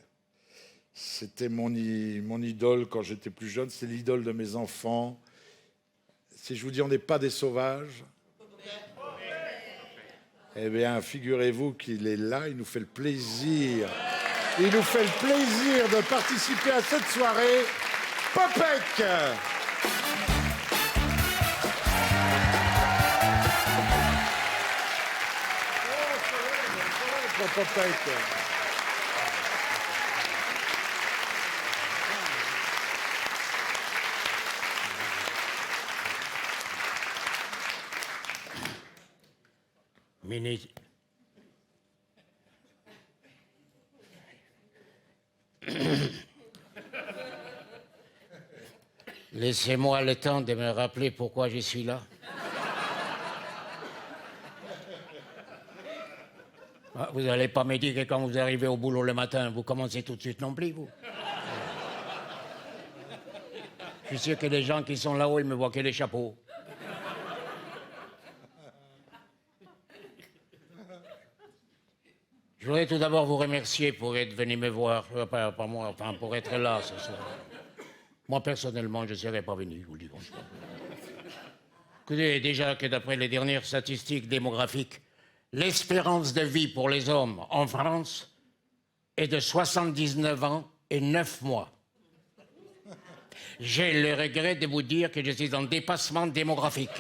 C'était mon idole quand j'étais plus jeune. C'est l'idole de mes enfants. Si je vous dis on n'est pas des sauvages, eh bien, figurez-vous qu'il est là. Il nous fait le plaisir. Il nous fait le plaisir de participer à cette soirée. Popek! Popek. Laissez-moi le temps de me rappeler pourquoi je suis là. Ah, vous n'allez pas me dire que quand vous arrivez au boulot le matin, vous commencez tout de suite non plus, vous. Je suis sûr que les gens qui sont là-haut, ils me voient que les chapeaux. Je voudrais tout d'abord vous remercier pour être venu me voir, pas moi, enfin pour être là ce soir. Moi, personnellement, je ne serais pas venu, je vous le dis franchement. Écoutez, déjà que d'après les dernières statistiques démographiques, l'espérance de vie pour les hommes en France est de 79 ans et 9 mois. J'ai le regret de vous dire que je suis en dépassement démographique.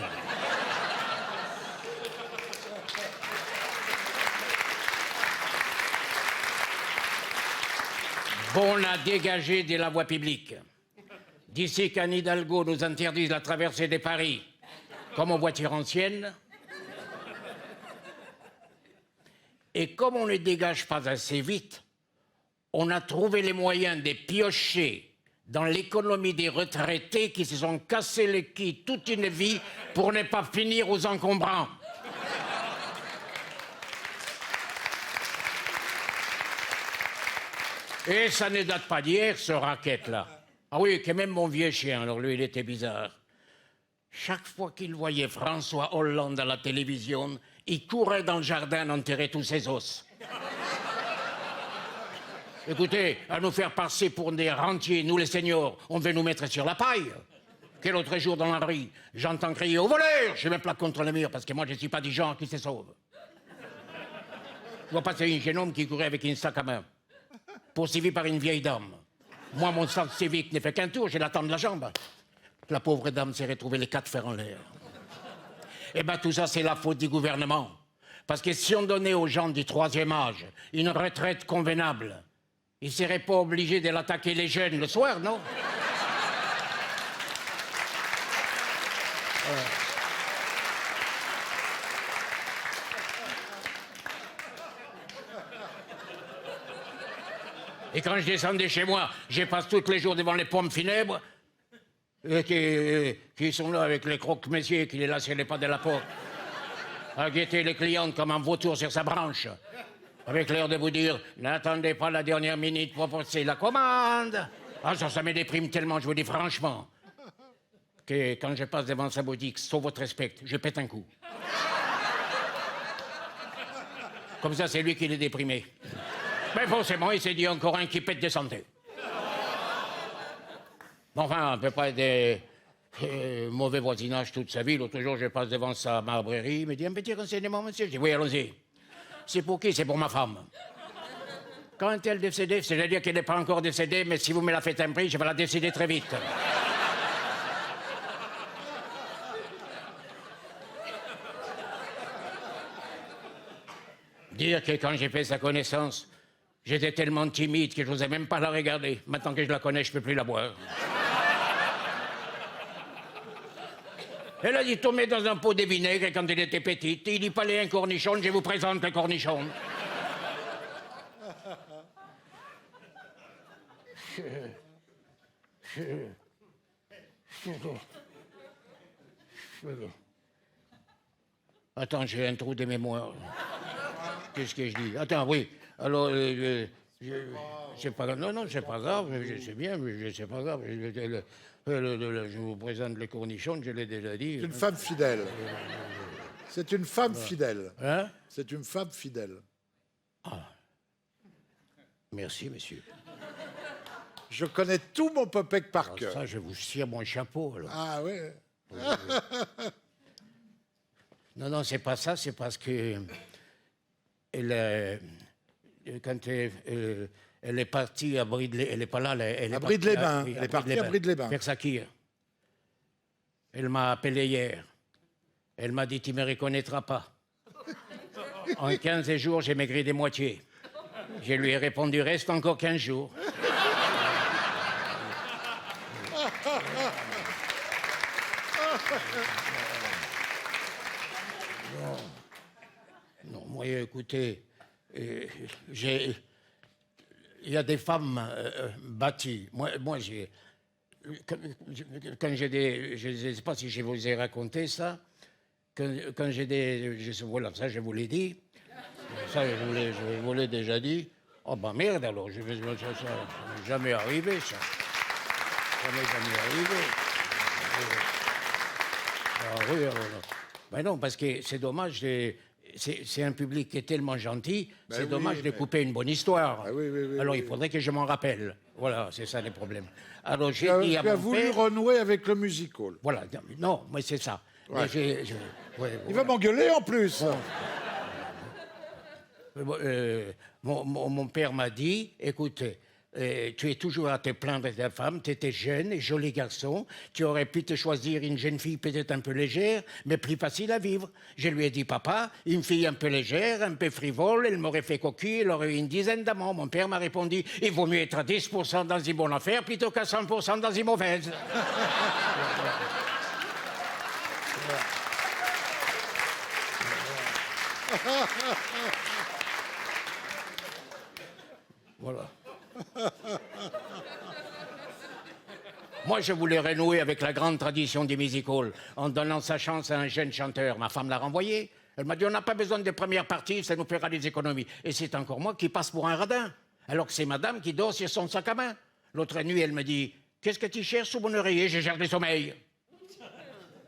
Bon à dégager de la voie publique. D'ici qu'Anne Hidalgo nous interdise la traversée de Paris, comme aux voitures anciennes. Et comme on ne dégage pas assez vite, on a trouvé les moyens de piocher dans l'économie des retraités qui se sont cassés le cul toute une vie pour ne pas finir aux encombrants. Et ça ne date pas d'hier, ce racket-là. Ah oui, que même mon vieux chien, alors lui, il était bizarre. Chaque fois qu'il voyait François Hollande à la télévision, il courait dans le jardin enterrer tous ses os. Écoutez, à nous faire passer pour des rentiers, nous les seniors, on veut nous mettre sur la paille. Quel autre jour dans la rue, j'entends crier « Au voleur !» Je me plaque contre le mur parce que moi, je ne suis pas du genre qui se sauve. Je vois passer un jeune homme qui courait avec un sac à main, poursuivi par une vieille dame. Moi, mon sens civique ne fait qu'un tour, j'ai la tente de la jambe. La pauvre dame s'est retrouvée les 4 fers en l'air. Eh bien, tout ça, c'est la faute du gouvernement. Parce que si on donnait aux gens du 3e âge une retraite convenable, ils ne seraient pas obligés de l'attaquer les jeunes le soir, non? Et quand je descendais chez moi, je passe tous les jours devant les pompes funèbres qui sont là avec les croque-messieurs qui les laissent sur les pas de la porte, à guetter les clientes comme un vautour sur sa branche, avec l'air de vous dire « N'attendez pas la dernière minute pour passer la commande !» Ah, ça me déprime tellement, je vous dis franchement, que quand je passe devant sa boutique, sauf votre respect, je pète un coup. Comme ça, c'est lui qui l'est déprimé. Mais forcément, il s'est dit encore un qui pète de santé. Bon, enfin, on ne peut pas être des mauvais voisinage toute sa vie. L'autre jour, je passe devant sa marbrerie. Il me dit un petit renseignement, monsieur. Je dis oui, allons-y. C'est pour qui? C'est pour ma femme. Quand elle décédée, c'est-à-dire qu'elle n'est pas encore décédée, mais si vous me la faites un prix, je vais la décider très vite. Dire que quand j'ai fait sa connaissance, j'étais tellement timide que je n'osais même pas la regarder. Maintenant que je la connais, je ne peux plus la boire. Elle a dit tomber dans un pot de vinaigre quand elle était petite. Il y fallait un cornichon, je vous présente le cornichon. Attends, j'ai un trou de mémoire. Qu'est-ce que je dis? Attends, oui. Alors, c'est pas grave. Non, non, c'est pas grave. Je sais bien, mais c'est pas grave. Je vous présente le cornichon, je l'ai déjà dit. C'est une femme fidèle. C'est une femme fidèle. Hein? C'est une femme fidèle. Merci, monsieur. Je connais tout mon Popek par cœur. Ça, je vous tire mon chapeau, alors. Ah ouais. Non, non, c'est pas ça, c'est parce que quand elle est partie à Bride-les, elle n'est pas là, elle est À Bride-les-Bains. oui, Elle est partie à Bride-les-Bains. Faire Sakir. Elle m'a appelé hier. Elle m'a dit, tu me reconnaîtras pas. En 15 jours, j'ai maigri des moitiés. Je lui ai répondu, reste encore 15 jours. Non, moi, écoutez, il y a des femmes bâties. Moi quand j'ai des... Je ne sais pas si je vous ai raconté ça. Quand j'ai des... Voilà, ça, je vous l'ai dit. Ça, je vous l'ai déjà dit. Oh, ben merde, alors, ça n'est jamais arrivé, ça. Ça n'est jamais arrivé. Ah, oui, alors, ben non, parce que c'est dommage, c'est un public qui est tellement gentil, Ben c'est oui, dommage de mais- couper une bonne histoire. Ah oui, oui, oui, alors oui. il faudrait que je m'en rappelle. Voilà, c'est ça les problèmes. Alors j'ai Tu dit à as mon voulu père... renouer avec le musical. Voilà, non, mais c'est ça. Ouais. Mais Il va m'engueuler en plus. Mon père m'a dit, écoute, tu es toujours à te plaindre de ta femme, tu étais jeune et joli garçon, tu aurais pu te choisir une jeune fille peut-être un peu légère, mais plus facile à vivre. Je lui ai dit, papa, une fille un peu légère, un peu frivole, elle m'aurait fait coquille, elle aurait eu une dizaine d'amants. Mon père m'a répondu, il vaut mieux être à 10% dans une bonne affaire plutôt qu'à 100% dans une mauvaise. Voilà. Moi, je voulais renouer avec la grande tradition du musical en donnant sa chance à un jeune chanteur. Ma femme l'a renvoyé. Elle m'a dit, on n'a pas besoin de première partie, ça nous fera des économies. Et c'est encore moi qui passe pour un radin, alors que c'est madame qui dort sur son sac à main. L'autre nuit, elle me dit, qu'est-ce que tu cherches sous mon oreiller? Je cherche du sommeil.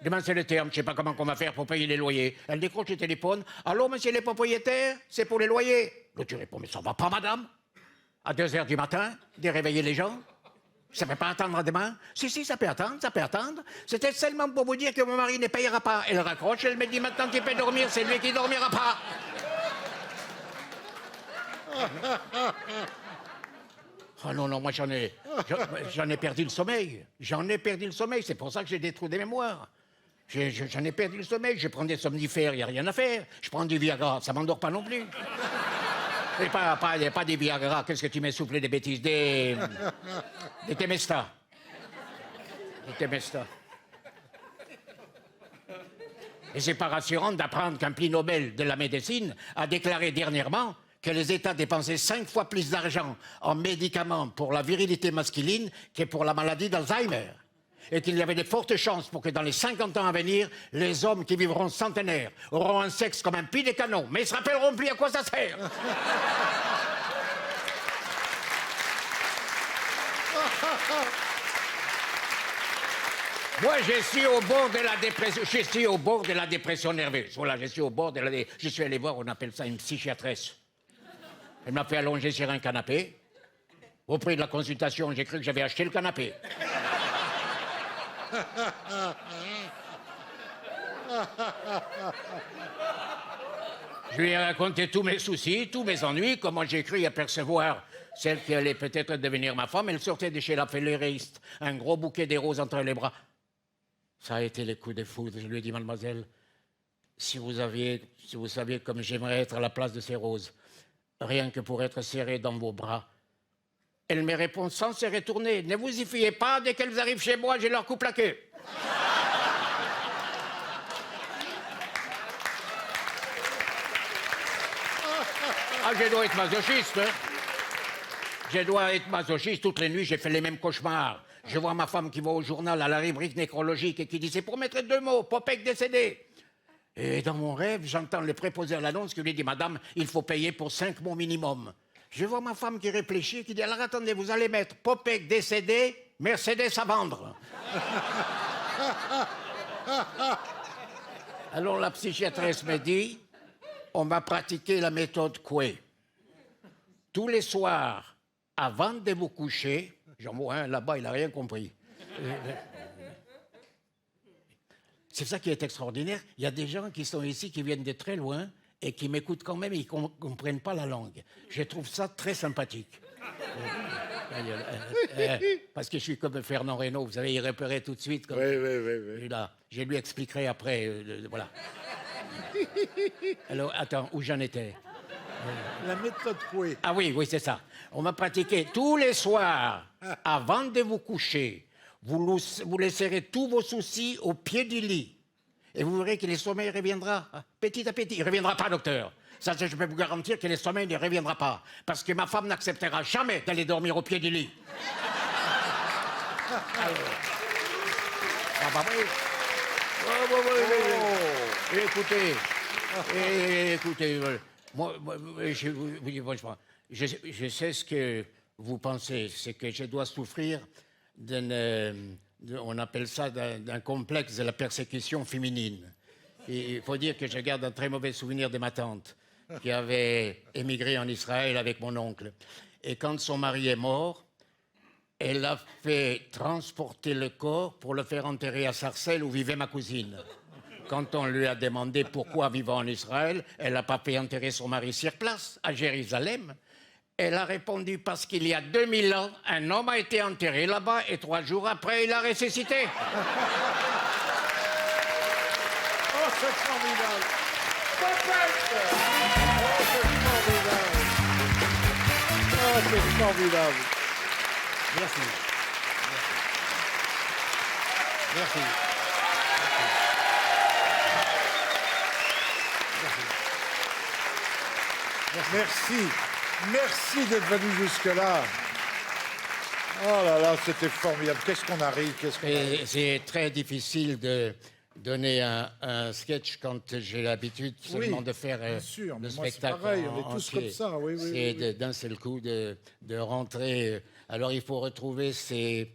Demain, c'est le terme, je sais pas comment on va faire pour payer les loyers. Elle décroche le téléphone. Allô, monsieur le propriétaire, c'est pour les loyers. L'autre, tu réponds, mais ça va pas, madame? À 2 h du matin, de réveiller les gens? Ça ne peut pas attendre à demain? Si, ça peut attendre, ça peut attendre. C'était seulement pour vous dire que mon mari ne payera pas. Elle raccroche, elle me dit maintenant tu peux dormir, c'est lui qui ne dormira pas. Oh non, moi j'en ai perdu le sommeil. J'en ai perdu le sommeil, c'est pour ça que j'ai des trous de mémoire. J'en ai perdu le sommeil, je prends des somnifères, il n'y a rien à faire. Je prends du Viagra, ça ne m'endort pas non plus. Et pas des Viagra, qu'est-ce que tu m'as soufflé des bêtises? Des Temesta. Des Temesta. Et c'est pas rassurant d'apprendre qu'un prix Nobel de la médecine a déclaré dernièrement que les États dépensaient 5 fois plus d'argent en médicaments pour la virilité masculine que pour la maladie d'Alzheimer. Et qu'il y avait de fortes chances pour que dans les 50 ans à venir, les hommes qui vivront centenaires auront un sexe comme un pied de canon, mais ils se rappelleront plus à quoi ça sert. Moi, je suis au bord de la dépression. Je suis au bord de la dépression nerveuse. Voilà, je suis au bord de la... Je suis allé voir, on appelle ça une psychiatresse. Elle m'a fait allonger sur un canapé. Au prix de la consultation, j'ai cru que j'avais acheté le canapé. Je lui ai raconté tous mes soucis, tous mes ennuis, comment j'ai cru apercevoir celle qui allait peut-être devenir ma femme. Elle sortait de chez la fleuriste, un gros bouquet de roses entre les bras. Ça a été le coup de foudre. Je lui ai dit, mademoiselle, si vous saviez comme j'aimerais être à la place de ces roses, rien que pour être serré dans vos bras. Elle me répond sans se retourner, ne vous y fiez pas, dès qu'elles arrivent chez moi, je leur coupe la queue. Ah, je dois être masochiste, hein. Je dois être masochiste. Toutes les nuits, j'ai fait les mêmes cauchemars. Je vois ma femme qui va au journal à la rubrique nécrologique et qui dit « C'est pour mettre 2 mots, Popek décédé ». Et dans mon rêve, j'entends le préposé à l'annonce qui lui dit « Madame, il faut payer pour 5 mots minimum ». Je vois ma femme qui réfléchit et qui dit « Alors attendez, vous allez mettre Popek décédé, Mercedes à vendre ». Alors la psychiatresse me dit « On va pratiquer la méthode Coué. Tous les soirs, avant de vous coucher, j'en vois un là-bas, il n'a rien compris. C'est ça qui est extraordinaire. Il y a des gens qui sont ici, qui viennent de très loin et qui m'écoutent quand même et qui ne comprennent pas la langue. Je trouve ça très sympathique. Parce que je suis comme Fernand Reynaud, vous savez, il repérait tout de suite. Comme... Oui. Là, je lui expliquerai après. Voilà. Alors, attends, où j'en étais? La méthode Coué. Ah oui, c'est ça. On va pratiquer tous les soirs, avant de vous coucher. Vous laisserez tous vos soucis au pied du lit. Et vous verrez que le sommeil reviendra petit à petit. Il ne reviendra pas, docteur. Ça, je peux vous garantir que le sommeil ne reviendra pas. Parce que ma femme n'acceptera jamais d'aller dormir au pied du lit. Alors... Ah bah oui. Écoutez, moi, je sais ce que vous pensez, c'est que je dois souffrir on appelle ça d'un complexe de la persécution féminine. Et il faut dire que je garde un très mauvais souvenir de ma tante, qui avait émigré en Israël avec mon oncle. Et quand son mari est mort, elle a fait transporter le corps pour le faire enterrer à Sarcelles où vivait ma cousine. Quand on lui a demandé pourquoi vivant en Israël, elle n'a pas fait enterrer son mari sur place, à Jérusalem. Elle a répondu parce qu'il y a 2000 ans, un homme a été enterré là-bas et 3 jours après, il a ressuscité. Oh, c'est formidable. Oh, c'est formidable. Merci. Merci. Merci d'être venu jusque-là. Oh là là, c'était formidable. Qu'est-ce qu'on a ri, C'est très difficile de donner un sketch quand j'ai l'habitude seulement de faire bien sûr, le mais moi, c'est spectacle. pareil, on est tous entier. comme ça, oui. C'est d'un seul coup de rentrer. Alors il faut retrouver ces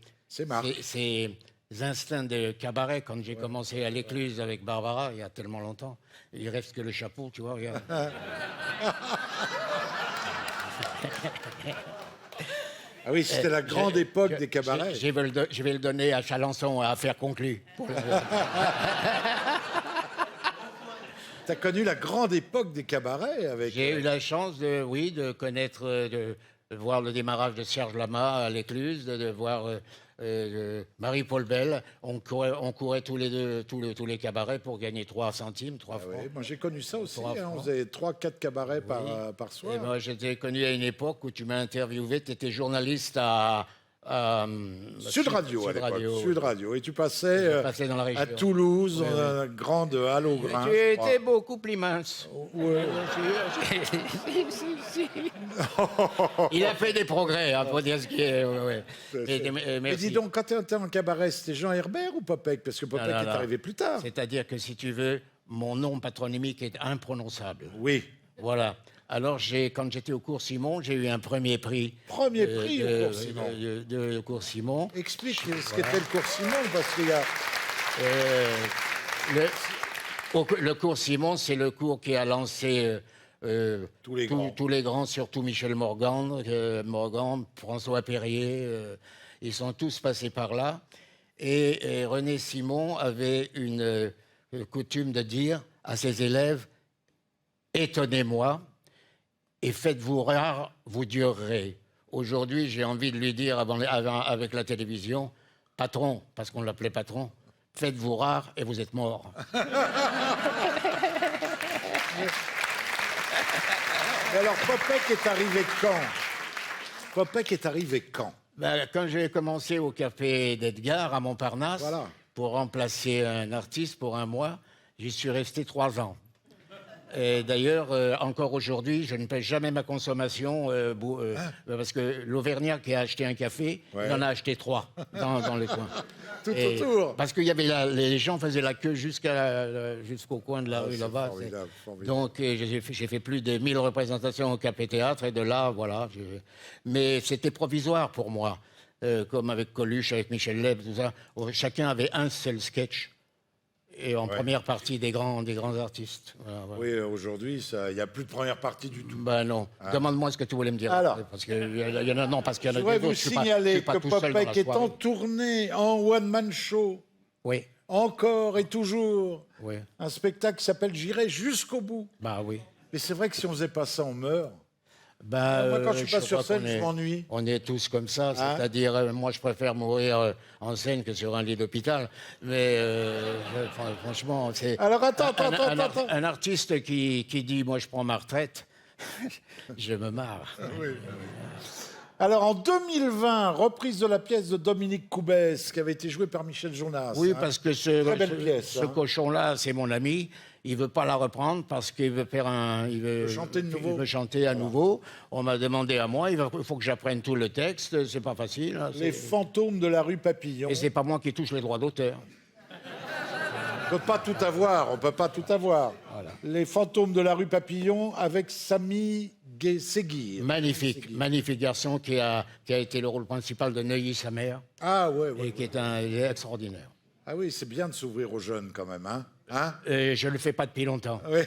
instincts de cabaret. Quand j'ai commencé à l'Écluse avec Barbara, il y a tellement longtemps, il reste que le chapeau, tu vois, regarde. Ah oui, c'était la grande époque des cabarets. Je vais le donner à Chalençon, à affaire conclue. T'as connu la grande époque des cabarets avec... J'ai eu la chance de connaître, de voir le démarrage de Serge Lama à l'Écluse, de voir Marie-Paul Bell. On courait tous les deux, tous les cabarets pour gagner 3 centimes, 3 francs. Oui, moi j'ai connu ça aussi, 3 on francs. faisait 3-4 cabarets par soir. Et moi, j'étais connu à une époque où tu m'as interviewé, tu étais journaliste à Sud Radio à l'époque, Sud Radio. Et tu passais, passais dans la région. à Toulouse, dans une grande halle au grain. Tu étais beaucoup plus mince. Ouais. Il a fait des progrès, pour dire ce qui est. Mais Merci. dis donc, quand tu étais en cabaret, c'était Jean Herbert ou Popek? Parce que Popek est arrivé plus tard. C'est-à-dire que si tu veux, mon nom patronymique est imprononçable. Oui. Voilà. Alors, quand j'étais au cours Simon, j'ai eu un premier prix. Premier prix au cours Simon. De cours Simon. Explique ce qu'était le cours Simon, parce qu'il y a... Le cours Simon, c'est le cours qui a lancé Tous les grands, surtout Michel Morgan, François Perrier, ils sont tous passés par là. Et René Simon avait une coutume de dire à ses élèves « Étonnez-moi et faites-vous rare, vous durerez ». Aujourd'hui, j'ai envie de lui dire, avec la télévision, « Patron », parce qu'on l'appelait patron, « faites-vous rare et vous êtes mort ». Et alors, Popek est arrivé quand? Popek est arrivé quand? Quand j'ai commencé au café d'Edgar à Montparnasse, Voilà. pour remplacer un artiste pour un mois, j'y suis resté 3 ans. Et d'ailleurs, encore aujourd'hui, je ne paie jamais ma consommation parce que l'Auvergnat qui a acheté un café, il en a acheté 3 dans le coin. Tout autour. Parce qu'il y avait les gens faisaient la queue jusqu'au coin de la rue là-bas. Formidable, formidable. Donc j'ai fait plus de 1000 représentations au Café Théâtre et de là, voilà. Mais c'était provisoire pour moi. Comme avec Coluche, avec Michel Leb, tout ça. Chacun avait un seul sketch. Et en première partie des grands artistes. Voilà. Oui, aujourd'hui, il n'y a plus de première partie du tout. Ben non. Demande-moi ce que tu voulais me dire. Alors. Parce qu'il y en a, non, parce qu'il y en Je a voudrais d'autres. vous Je suis pas signaler que tout seul dans la Popek est soirée. en tournée, en one-man show, Oui, encore et toujours. oui. Un spectacle qui s'appelle J'irai jusqu'au bout. Bah oui. Mais c'est vrai que si on faisait pas ça, on meurt. Bah, Moi, quand je suis pas sur crois scène, qu'on je est- m'ennuie. On est tous comme ça, Hein c'est-à-dire, moi, je préfère mourir en scène que sur un lit d'hôpital. Mais franchement, c'est. Alors, attends. Un artiste qui dit, moi, je prends ma retraite, je me marre. Alors, en 2020, reprise de la pièce de Dominique Coubès, qui avait été jouée par Michel Jonas. Oui, hein. parce que Très belle pièce, ce hein. cochon-là, c'est mon ami. Il veut pas la reprendre parce qu'il veut faire il veut chanter de nouveau. Il veut chanter à nouveau. On m'a demandé à moi. Il faut que j'apprenne tout le texte. C'est pas facile. Hein, Les fantômes de la rue Papillon. Et c'est pas moi qui touche les droits d'auteur. On peut pas tout avoir, on peut pas tout avoir. Voilà. Les fantômes de la rue Papillon avec Samy Seguir. Magnifique garçon qui a été le rôle principal de Neuilly, sa mère, Ah ouais, et qui est il est extraordinaire. Ah oui, c'est bien de s'ouvrir aux jeunes quand même, hein, hein. Je le fais pas depuis longtemps. Oui.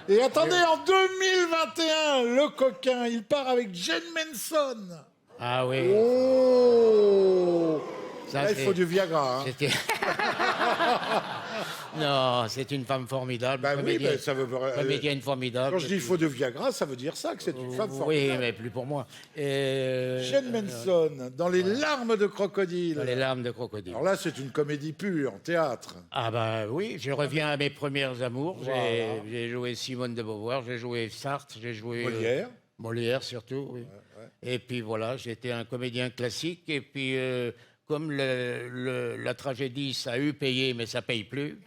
Et attendez, en 2021, le coquin, il part avec Jane Manson. Ah oui. Oh Ça, Là, il c'est- faut du Viagra. Hein. C'était. Non, c'est une femme formidable. Bah oui, comédienne, bah, ça veut comédienne formidable. Quand je dis il faut du Viagra, ça veut dire ça, que c'est une femme formidable. Oui, mais plus pour moi. Jane Manson, dans les larmes de crocodile. Dans les larmes de crocodile. Alors là, c'est une comédie pure, en théâtre. Ah bah oui, je reviens à mes premières amours. Voilà. J'ai joué Simone de Beauvoir, j'ai joué Sartre, j'ai joué... Molière. Molière surtout, oui. Et puis voilà, j'étais un comédien classique. Et puis, comme la tragédie, ça a eu payé, mais ça paye plus,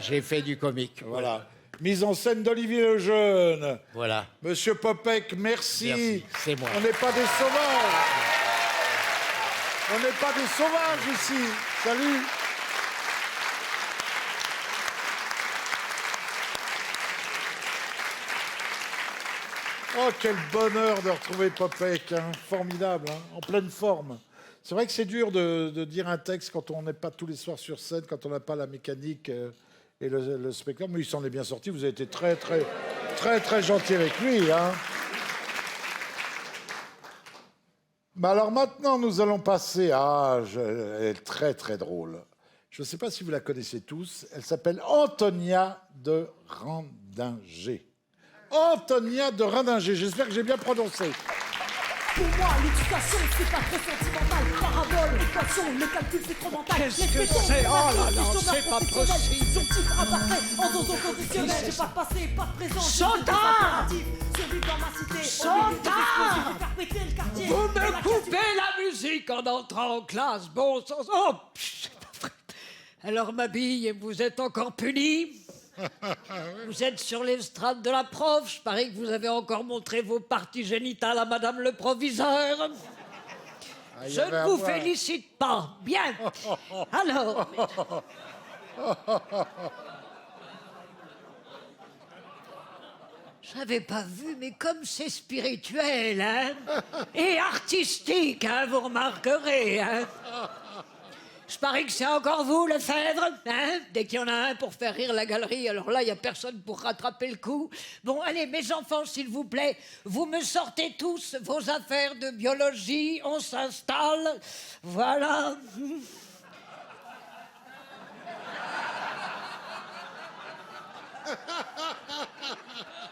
j'ai fait du comique. Voilà. Mise en scène d'Olivier Lejeune. Voilà. Monsieur Popek, merci. Merci, c'est moi. On n'est pas des sauvages. On n'est pas des sauvages ici. Salut. Oh, quel bonheur de retrouver Popek. Hein. Formidable, hein. En pleine forme. C'est vrai que c'est dur de dire un texte quand on n'est pas tous les soirs sur scène, quand on n'a pas la mécanique et le spectacle. Mais il s'en est bien sorti. Vous avez été très gentil avec lui. Hein. Mais alors maintenant, nous allons passer à... elle est très drôle. Je ne sais pas si vous la connaissez tous. Elle s'appelle Antonia de Randinger. Antonia de Randinger. J'espère que j'ai bien prononcé. Pour moi, l'éducation, c'est pas très sentimental. Parabole, équation, le calcul, c'est trop mental. Qu'est-ce que c'est? Oh là là, c'est pas possible. Son titre imparfait, en dosant conditionnel. J'ai pas de passé, pas de présent. Chantard! Survivre dans ma cité. Chantard! Faire péter le quartier. Vous me coupez la musique en entrant en classe, bon sens. Oh, c'est pas vrai. Alors, ma bille, vous êtes encore punie? Vous êtes sur l'estrade de la prof. Je parie que vous avez encore montré vos parties génitales à madame le proviseur. Je ne vous félicite pas. Bien. Alors... J'avais pas vu, mais comme c'est spirituel, hein, et artistique, hein, vous remarquerez, hein. Je parie que c'est encore vous, Lefebvre, hein. Dès qu'il y en a un pour faire rire la galerie, alors là, il n'y a personne pour rattraper le coup. Bon, allez, mes enfants, s'il vous plaît, vous me sortez tous vos affaires de biologie, on s'installe, voilà.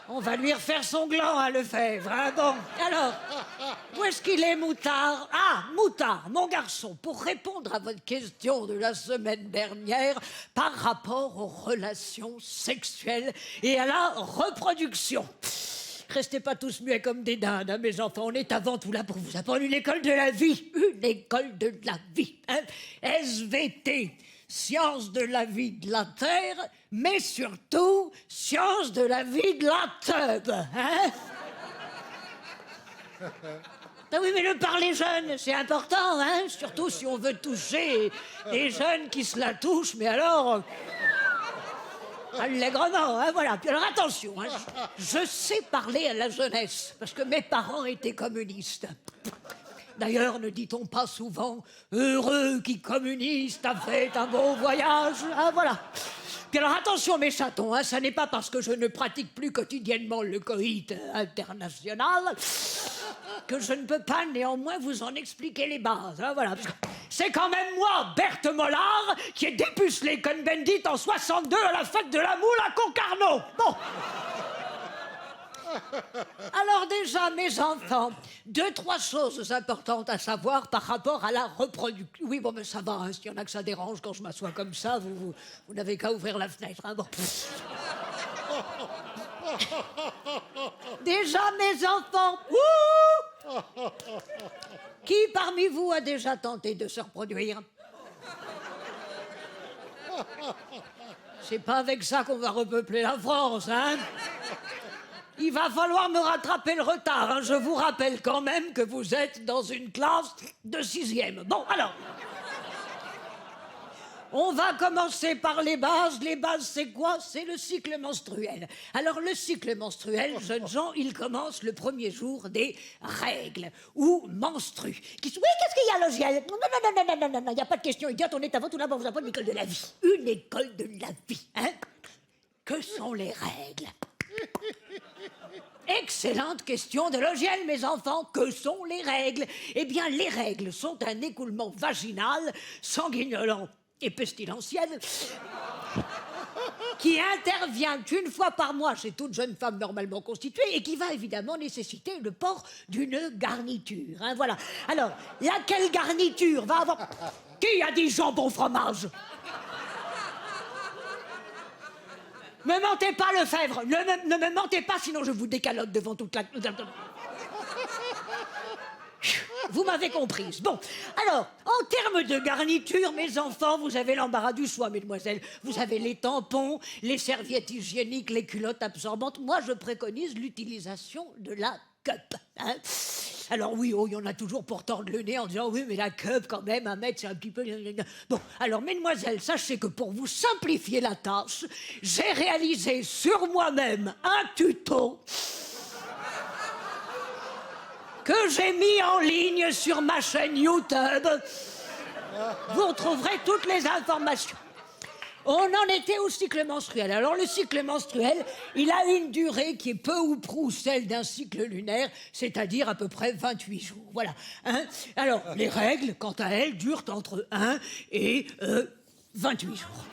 On va lui refaire son gland à Lefebvre, hein, bon. Alors, où est-ce qu'il est, Moutard? Ah, Moutard, mon garçon, pour répondre à votre question de la semaine dernière par rapport aux relations sexuelles et à la reproduction. Restez pas tous muets comme des dindes, hein, mes enfants. On est avant tout là pour vous apprendre une école de la vie. Une école de la vie, hein. SVT. science de la vie de la Terre, mais surtout science de la vie de la teub, hein? Ah oui, mais le parler jeune, c'est important, hein? Surtout si on veut toucher les jeunes qui se la touchent, mais alors... allègrement, hein, voilà. Puis alors attention, hein, je sais parler à la jeunesse, parce que mes parents étaient communistes. D'ailleurs, ne dit-on pas souvent « Heureux qui communiste a fait un beau voyage », hein, voilà. Puis alors attention mes chatons, hein, ça n'est pas parce que je ne pratique plus quotidiennement le coït international que je ne peux pas néanmoins vous en expliquer les bases, hein, voilà. Parce que c'est quand même moi, Berthe Mollard, qui ai dépucelé Cohn-Bendit en 62 à la fête de la moule à Concarneau. Bon. Alors déjà, mes enfants, 2-3 choses importantes à savoir par rapport à la reproduction. Oui, bon, mais ça va, hein, s'il y en a que ça dérange quand je m'assois comme ça, vous n'avez qu'à ouvrir la fenêtre, hein, bon. Déjà, mes enfants, qui parmi vous a déjà tenté de se reproduire? C'est pas avec ça qu'on va repeupler la France, hein? Il va falloir me rattraper le retard, hein. Je vous rappelle quand même que vous êtes dans une classe de 6e. Bon, alors... on va commencer par les bases. Les bases, c'est quoi? C'est le cycle menstruel. Alors, le cycle menstruel, jeunes gens, il commence le premier jour des règles, ou menstrues. Oui, qu'est-ce qu'il y a, Logiel? Non, il n'y a pas de question idiote, on est avant tout d'abord, vous apprendre l'école de la vie. Une école de la vie, hein? Que sont les règles? Excellente question de Logiel, mes enfants. Que sont les règles? Eh bien, les règles sont un écoulement vaginal, sanguinolent et pestilentiel qui intervient une fois par mois chez toute jeune femme normalement constituée et qui va évidemment nécessiter le port d'une garniture, hein, voilà. Alors, laquelle garniture va avoir... Qui a dit jambon fromage? Me mentez pas, Lefebvre, ne me mentez pas, sinon je vous décalote devant toute la... Vous m'avez comprise. Bon, alors, en termes de garniture, mes enfants, vous avez l'embarras du choix, mesdemoiselles. Vous avez les tampons, les serviettes hygiéniques, les culottes absorbantes. Moi, je préconise l'utilisation de la cup, hein. Alors oui, oh, il y en a toujours pour tordre le nez en disant oui, mais la cup quand même, à mettre, c'est un petit peu... Bon, alors mesdemoiselles, sachez que pour vous simplifier la tâche, j'ai réalisé sur moi-même un tuto que j'ai mis en ligne sur ma chaîne YouTube. Vous retrouverez toutes les informations. On en était au cycle menstruel. Alors, le cycle menstruel, il a une durée qui est peu ou prou celle d'un cycle lunaire, c'est-à-dire à peu près 28 jours. Voilà. Hein? Alors, les règles, quant à elles, durent entre 1 et 28 jours.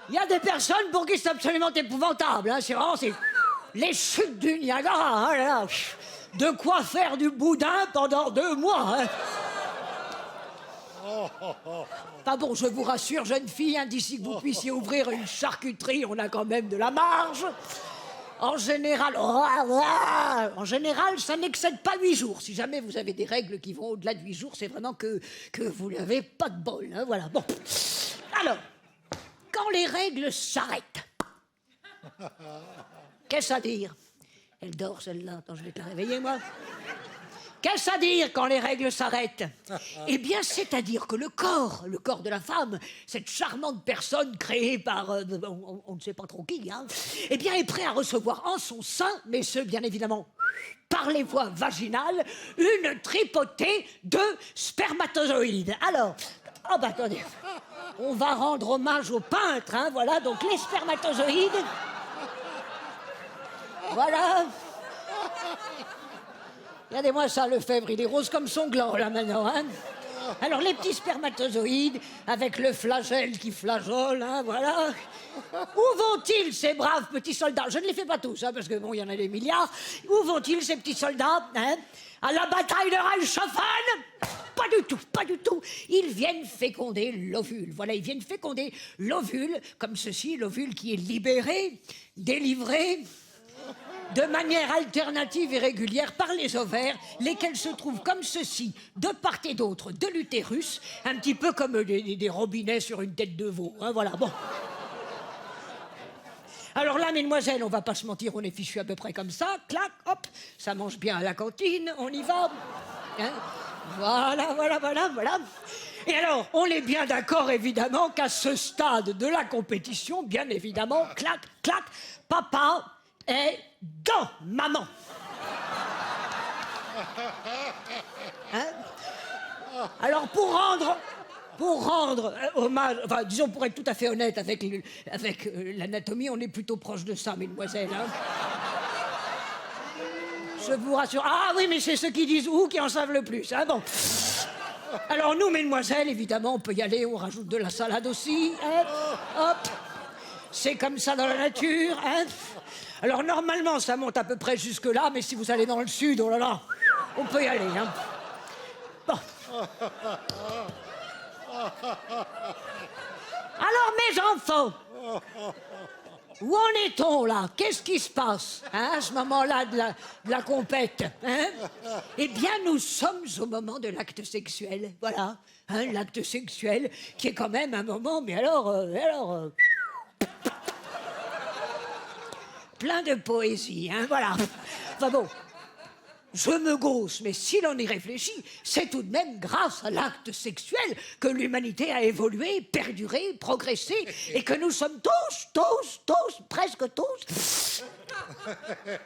Il y a des personnes pour qui c'est absolument épouvantable. Hein? C'est vraiment... les chutes du Niagara. Hein, là. De quoi faire du boudin pendant 2 mois. Hein? Pas bon, je vous rassure, jeune fille, hein, d'ici que vous puissiez ouvrir une charcuterie, on a quand même de la marge. En général, ça n'excède pas 8 jours. Si jamais vous avez des règles qui vont au-delà de 8 jours, c'est vraiment que vous n'avez pas de bol. Hein, voilà. Bon. Alors, quand les règles s'arrêtent, qu'est-ce à dire? Elle dort, celle-là. Attends, je vais te la réveiller, moi. Qu'est-ce à dire quand les règles s'arrêtent? Eh bien, c'est-à-dire que le corps de la femme, cette charmante personne créée par on ne sait pas trop qui, hein, eh bien, est prêt à recevoir en son sein, mais ce, bien évidemment, par les voies vaginales, une tripotée de spermatozoïdes. Alors, oh bah attendez, on va rendre hommage au peintre, hein, voilà, donc les spermatozoïdes, voilà. Regardez-moi ça, Lefebvre, il est rose comme son gland, là, maintenant, hein. Alors, les petits spermatozoïdes, avec le flagelle qui flageole, hein, voilà. Où vont-ils, ces braves petits soldats? Je ne les fais pas tous, hein, parce que, bon, il y en a des milliards. Où vont-ils, ces petits soldats, hein? À la bataille de Reichshoffen? Pas du tout, pas du tout. Ils viennent féconder l'ovule. Voilà, ils viennent féconder l'ovule, comme ceci, l'ovule qui est libéré, délivré... de manière alternative et régulière par les ovaires, lesquels se trouvent comme ceci, de part et d'autre de l'utérus, un petit peu comme des robinets sur une tête de veau. Hein, voilà, bon. Alors là, mesdemoiselles, on va pas se mentir, on est fichu à peu près comme ça. Clac, hop, ça mange bien à la cantine, on y va. Hein, voilà. Et alors, on est bien d'accord, évidemment, qu'à ce stade de la compétition, bien évidemment, clac, clac, papa est dans maman. Hein? Alors, pour rendre hommage, enfin, disons, pour être tout à fait honnête avec l'anatomie, on est plutôt proche de ça, mesdemoiselles. Hein? Je vous rassure. Ah oui, mais c'est ceux qui disent où qui en savent le plus. Hein, bon. Alors nous, mesdemoiselles, évidemment, on peut y aller, on rajoute de la salade aussi. Hein, hop. C'est comme ça dans la nature. Hein. Alors normalement, ça monte à peu près jusque-là, mais si vous allez dans le sud, oh là là, on peut y aller. Hein. Bon. Alors, mes enfants, où en est-on là? Qu'est-ce qui se passe hein, à ce moment-là de la compète hein? Eh bien, nous sommes au moment de l'acte sexuel. Voilà, hein, l'acte sexuel qui est quand même un moment, mais alors... plein de poésie, hein, voilà. Enfin bon... Je me gausse, mais si l'on y réfléchit, c'est tout de même grâce à l'acte sexuel que l'humanité a évolué, perduré, progressé, et que nous sommes presque tous,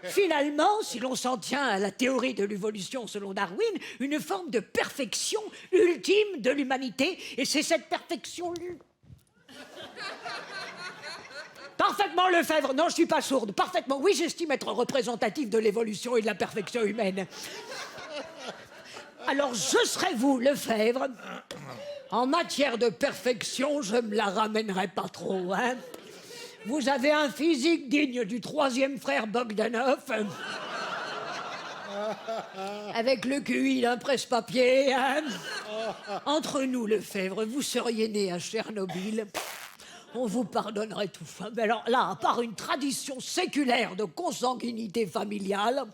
finalement, si l'on s'en tient à la théorie de l'évolution selon Darwin, une forme de perfection ultime de l'humanité, et c'est cette perfection... Parfaitement, Lefebvre. Non, je suis pas sourde. Parfaitement. Oui, j'estime être représentatif de l'évolution et de la perfection humaine. Alors, je serais vous, Lefebvre. En matière de perfection, je me la ramènerai pas trop, hein. Vous avez un physique digne du troisième frère Bogdanov. Avec le QI d'un presse-papier, hein. Entre nous, Lefebvre, vous seriez né à Tchernobyl. On vous pardonnerait tout. Mais alors là, à part une tradition séculaire de consanguinité familiale,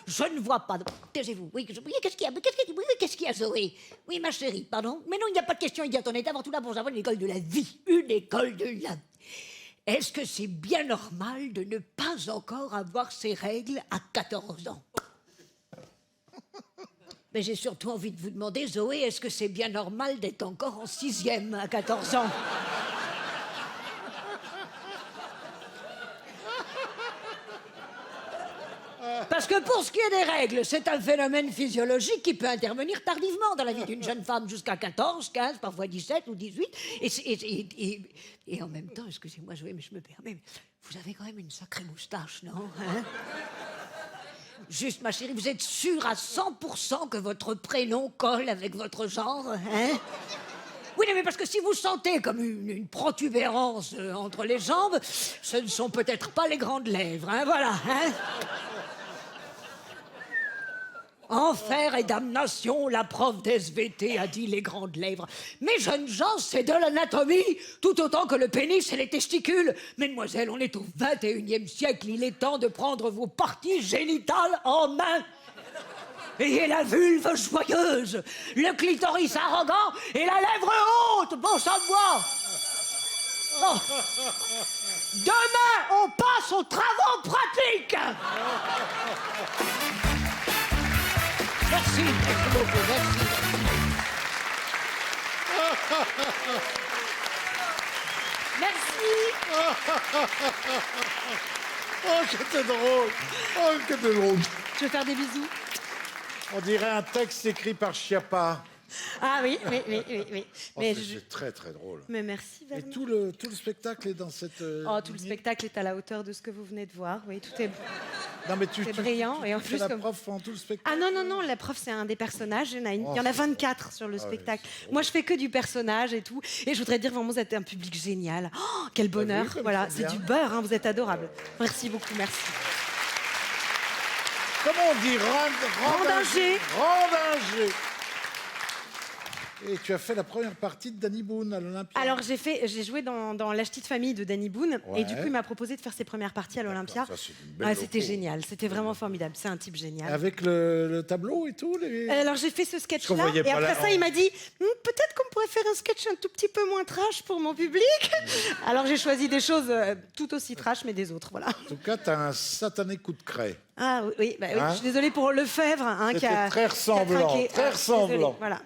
je ne vois pas... Taisez-vous. Oui, qu'est-ce qu'il y a? Qu'est-ce qu'il y a, Zoé? Oui, ma chérie, pardon. Mais non, il n'y a pas de question idiote. On est avant tout là pour savoir une école de la vie. Une école de la... Est-ce que c'est bien normal de ne pas encore avoir ses règles à 14 ans? Mais j'ai surtout envie de vous demander, Zoé, est-ce que c'est bien normal d'être encore en 6e à 14 ans? Parce que pour ce qui est des règles, c'est un phénomène physiologique qui peut intervenir tardivement dans la vie d'une jeune femme jusqu'à 14, 15, parfois 17 ou 18. Et en même temps, excusez-moi, Zoé, mais je me permets, vous avez quand même une sacrée moustache, non hein? Juste, ma chérie, vous êtes sûre à 100% que votre prénom colle avec votre genre, hein? Oui, mais parce que si vous sentez comme une protubérance entre les jambes, ce ne sont peut-être pas les grandes lèvres, hein, voilà, hein? Enfer et damnation, la prof d'SVT a dit les grandes lèvres. Mes jeunes gens, c'est de l'anatomie, tout autant que le pénis et les testicules. Mesdemoiselles, on est au 21e siècle, il est temps de prendre vos parties génitales en main. Ayez la vulve joyeuse, le clitoris arrogant et la lèvre haute, bon sang de moi. Oh. Demain, on passe aux travaux pratiques. Merci beaucoup, merci. Oh, c'était drôle. Oh, c'était drôle. Tu veux faire des bisous? On dirait un texte écrit par Schiappa. Ah oui. Oh, Mais c'est très, très drôle. Mais merci, Et Verne. tout le spectacle est dans cette... Tout le lignée. spectacle est à la hauteur de ce que vous venez de voir. Oui, tout est... Non, mais c'est brillant, et en fais plus, la comme- prof pendant tout le spectacle. Ah non, la prof, c'est un des personnages. Il y en a c'est 24 sur le spectacle. Moi, je fais que du personnage et tout. Et je voudrais dire, vraiment, vous êtes un public génial. Oh, quel bonheur. oui, comme Voilà, c'est c'est bien. du beurre, hein, vous êtes adorable. Merci beaucoup, merci. Comment on dit Randinger. Randinger. Et tu as fait la première partie de Danny Boone à l'Olympia. Alors j'ai joué dans La Ch'tite Famille de Danny Boone Ouais. et du coup il m'a proposé de faire ses premières parties à l'Olympia. Ça, c'est une belle Ah, c'était loco. génial, c'était vraiment formidable, c'est un type génial. Avec le tableau et tout Alors j'ai fait ce qu'on sketch-là voyait et pas après là, ça on- il m'a dit peut-être qu'on pourrait faire un sketch un tout petit peu moins trash pour mon public. Alors j'ai choisi des choses tout aussi trash mais des autres, voilà. En tout cas, t'as un satané coup de craie. Ah oui, bah, oui. Hein Je suis désolée pour Lefebvre qui C'était a très qui a ressemblant, craqué. très Ah, désolée, ressemblant. Voilà.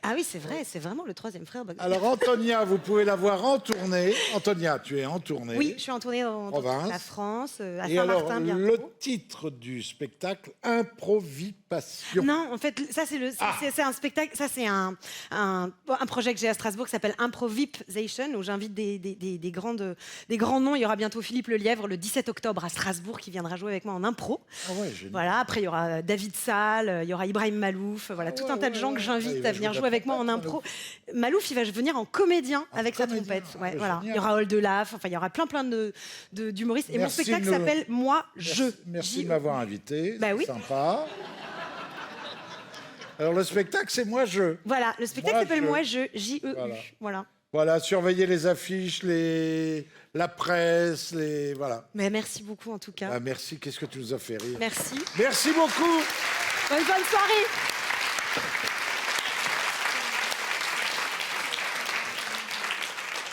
Ah oui, c'est vrai, c'est vraiment le troisième frère. Alors, Antonia, vous pouvez la voir en tournée. Antonia, tu es en tournée. Oui, je suis en tournée dans Province. la France, à Et alors, Saint-Martin bientôt. le titre du spectacle, Improvipation. Non, en fait, ça c'est un spectacle, ça c'est un projet que j'ai à Strasbourg qui s'appelle Improvipzation, où j'invite des grands noms. Il y aura bientôt Philippe Lelièvre le 17 octobre à Strasbourg qui viendra jouer avec moi en impro. Ah ouais, génial. Voilà, après il y aura David Sall, il y aura Ibrahim Malouf, voilà, tout un tas de gens que il j'invite va à venir jouer de jouer la avec moi en trompette, impro. Malouf, il va venir en comédien avec sa comédien. trompette. Ah, Ouais, bah, voilà. génial. Il y aura Oldelaf, enfin il y aura plein d'humoristes. Et mon Merci spectacle de nous- s'appelle Moi, je. Merci de m'avoir invité. Bah c'est oui. sympa. Alors, le spectacle, c'est Moi, je. Voilà, le spectacle Moi, s'appelle je. Moi, je, J-E-U. Voilà. Voilà. Voilà, surveillez les affiches, la presse, voilà. Mais merci beaucoup en tout cas. Ah, merci, qu'est-ce que tu nous as fait rire. Merci. Merci beaucoup. Bonne soirée.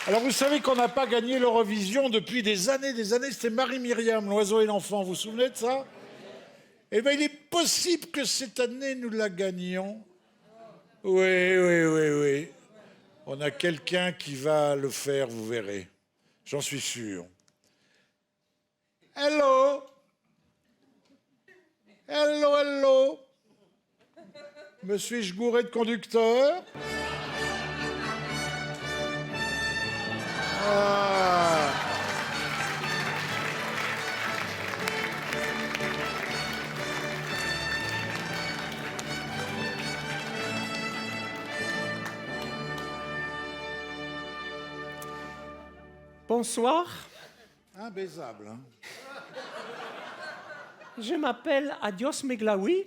Alors, vous savez qu'on n'a pas gagné l'Eurovision depuis des années. C'était Marie-Myriam, l'oiseau et l'enfant. Vous vous souvenez de ça? Eh bien, il est possible que cette année, nous la gagnions. Oui. On a quelqu'un qui va le faire, vous verrez. J'en suis sûr. Hello. Me suis-je gouré de conducteur? Ah. Bonsoir, Imbaisable, hein. je m'appelle Adios Meglaoui.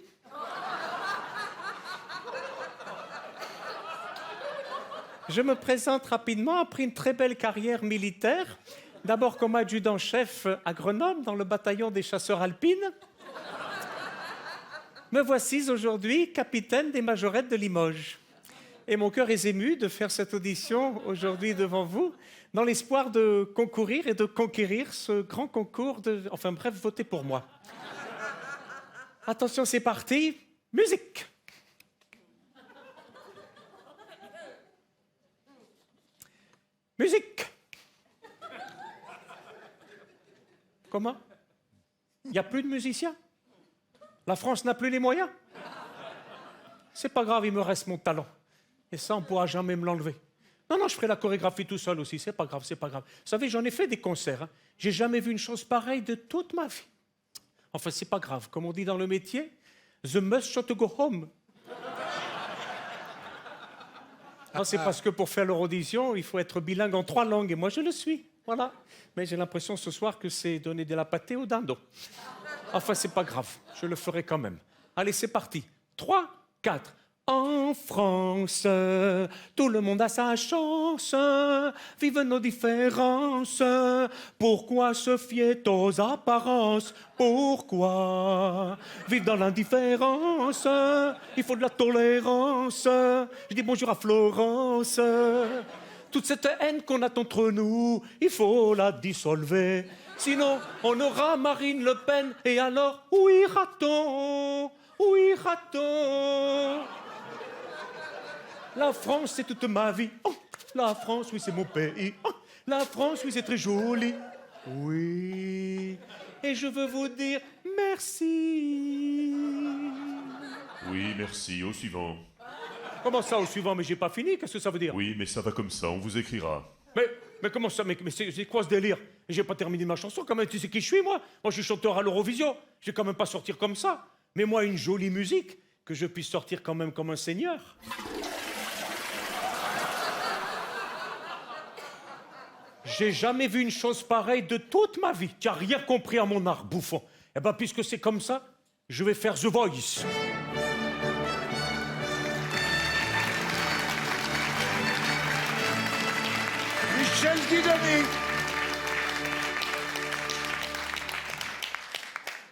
Je me présente rapidement après une très belle carrière militaire. D'abord comme adjudant-chef à Grenoble, dans le bataillon des chasseurs alpines. Me voici aujourd'hui capitaine des majorettes de Limoges. Et mon cœur est ému de faire cette audition aujourd'hui devant vous, dans l'espoir de concourir et de conquérir ce grand concours de... Enfin bref, votez pour moi. Attention, c'est parti. Musique. Musique. Comment? Il n'y a plus de musiciens? La France n'a plus les moyens? C'est pas grave, il me reste mon talent. Et ça, on ne pourra jamais me l'enlever. Non, je ferai la chorégraphie tout seul aussi, c'est pas grave. Vous savez, j'en ai fait des concerts. Hein. J'ai jamais vu une chose pareille de toute ma vie. Enfin, c'est pas grave. Comme on dit dans le métier, the must shall to go home. Non, c'est parce que pour faire leur audition, il faut être bilingue en 3 langues. Et moi, je le suis. Voilà. Mais j'ai l'impression ce soir que c'est donner de la pâtée au dindon. Enfin, c'est pas grave. Je le ferai quand même. Allez, c'est parti. 3, 4. En France, tout le monde a sa chance. Vive nos différences. Pourquoi se fier aux apparences? Pourquoi vivre dans l'indifférence? Il faut de la tolérance. Je dis bonjour à Florence. Toute cette haine qu'on a entre nous, il faut la dissolver. Sinon, on aura Marine Le Pen. Et alors, où ira-t-on? Où ira-t-on? La France, c'est toute ma vie. Oh, la France, oui, c'est mon pays. Oh, la France, oui, c'est très joli. Oui. Et je veux vous dire merci. Oui, merci. Au suivant. Comment ça, au suivant? Mais j'ai pas fini. Qu'est-ce que ça veut dire? Oui, mais ça va comme ça. On vous écrira. Mais comment ça? Mais c'est quoi ce délire? J'ai pas terminé ma chanson quand même. Tu sais qui je suis, moi? Moi, je suis chanteur à l'Eurovision. Je vais quand même pas sortir comme ça. Mais moi, une jolie musique, que je puisse sortir quand même comme un seigneur. J'ai jamais vu une chose pareille de toute ma vie. Tu n'as rien compris à mon art, bouffon. Eh ben, puisque c'est comme ça, je vais faire The Voice. Michel Guidoni.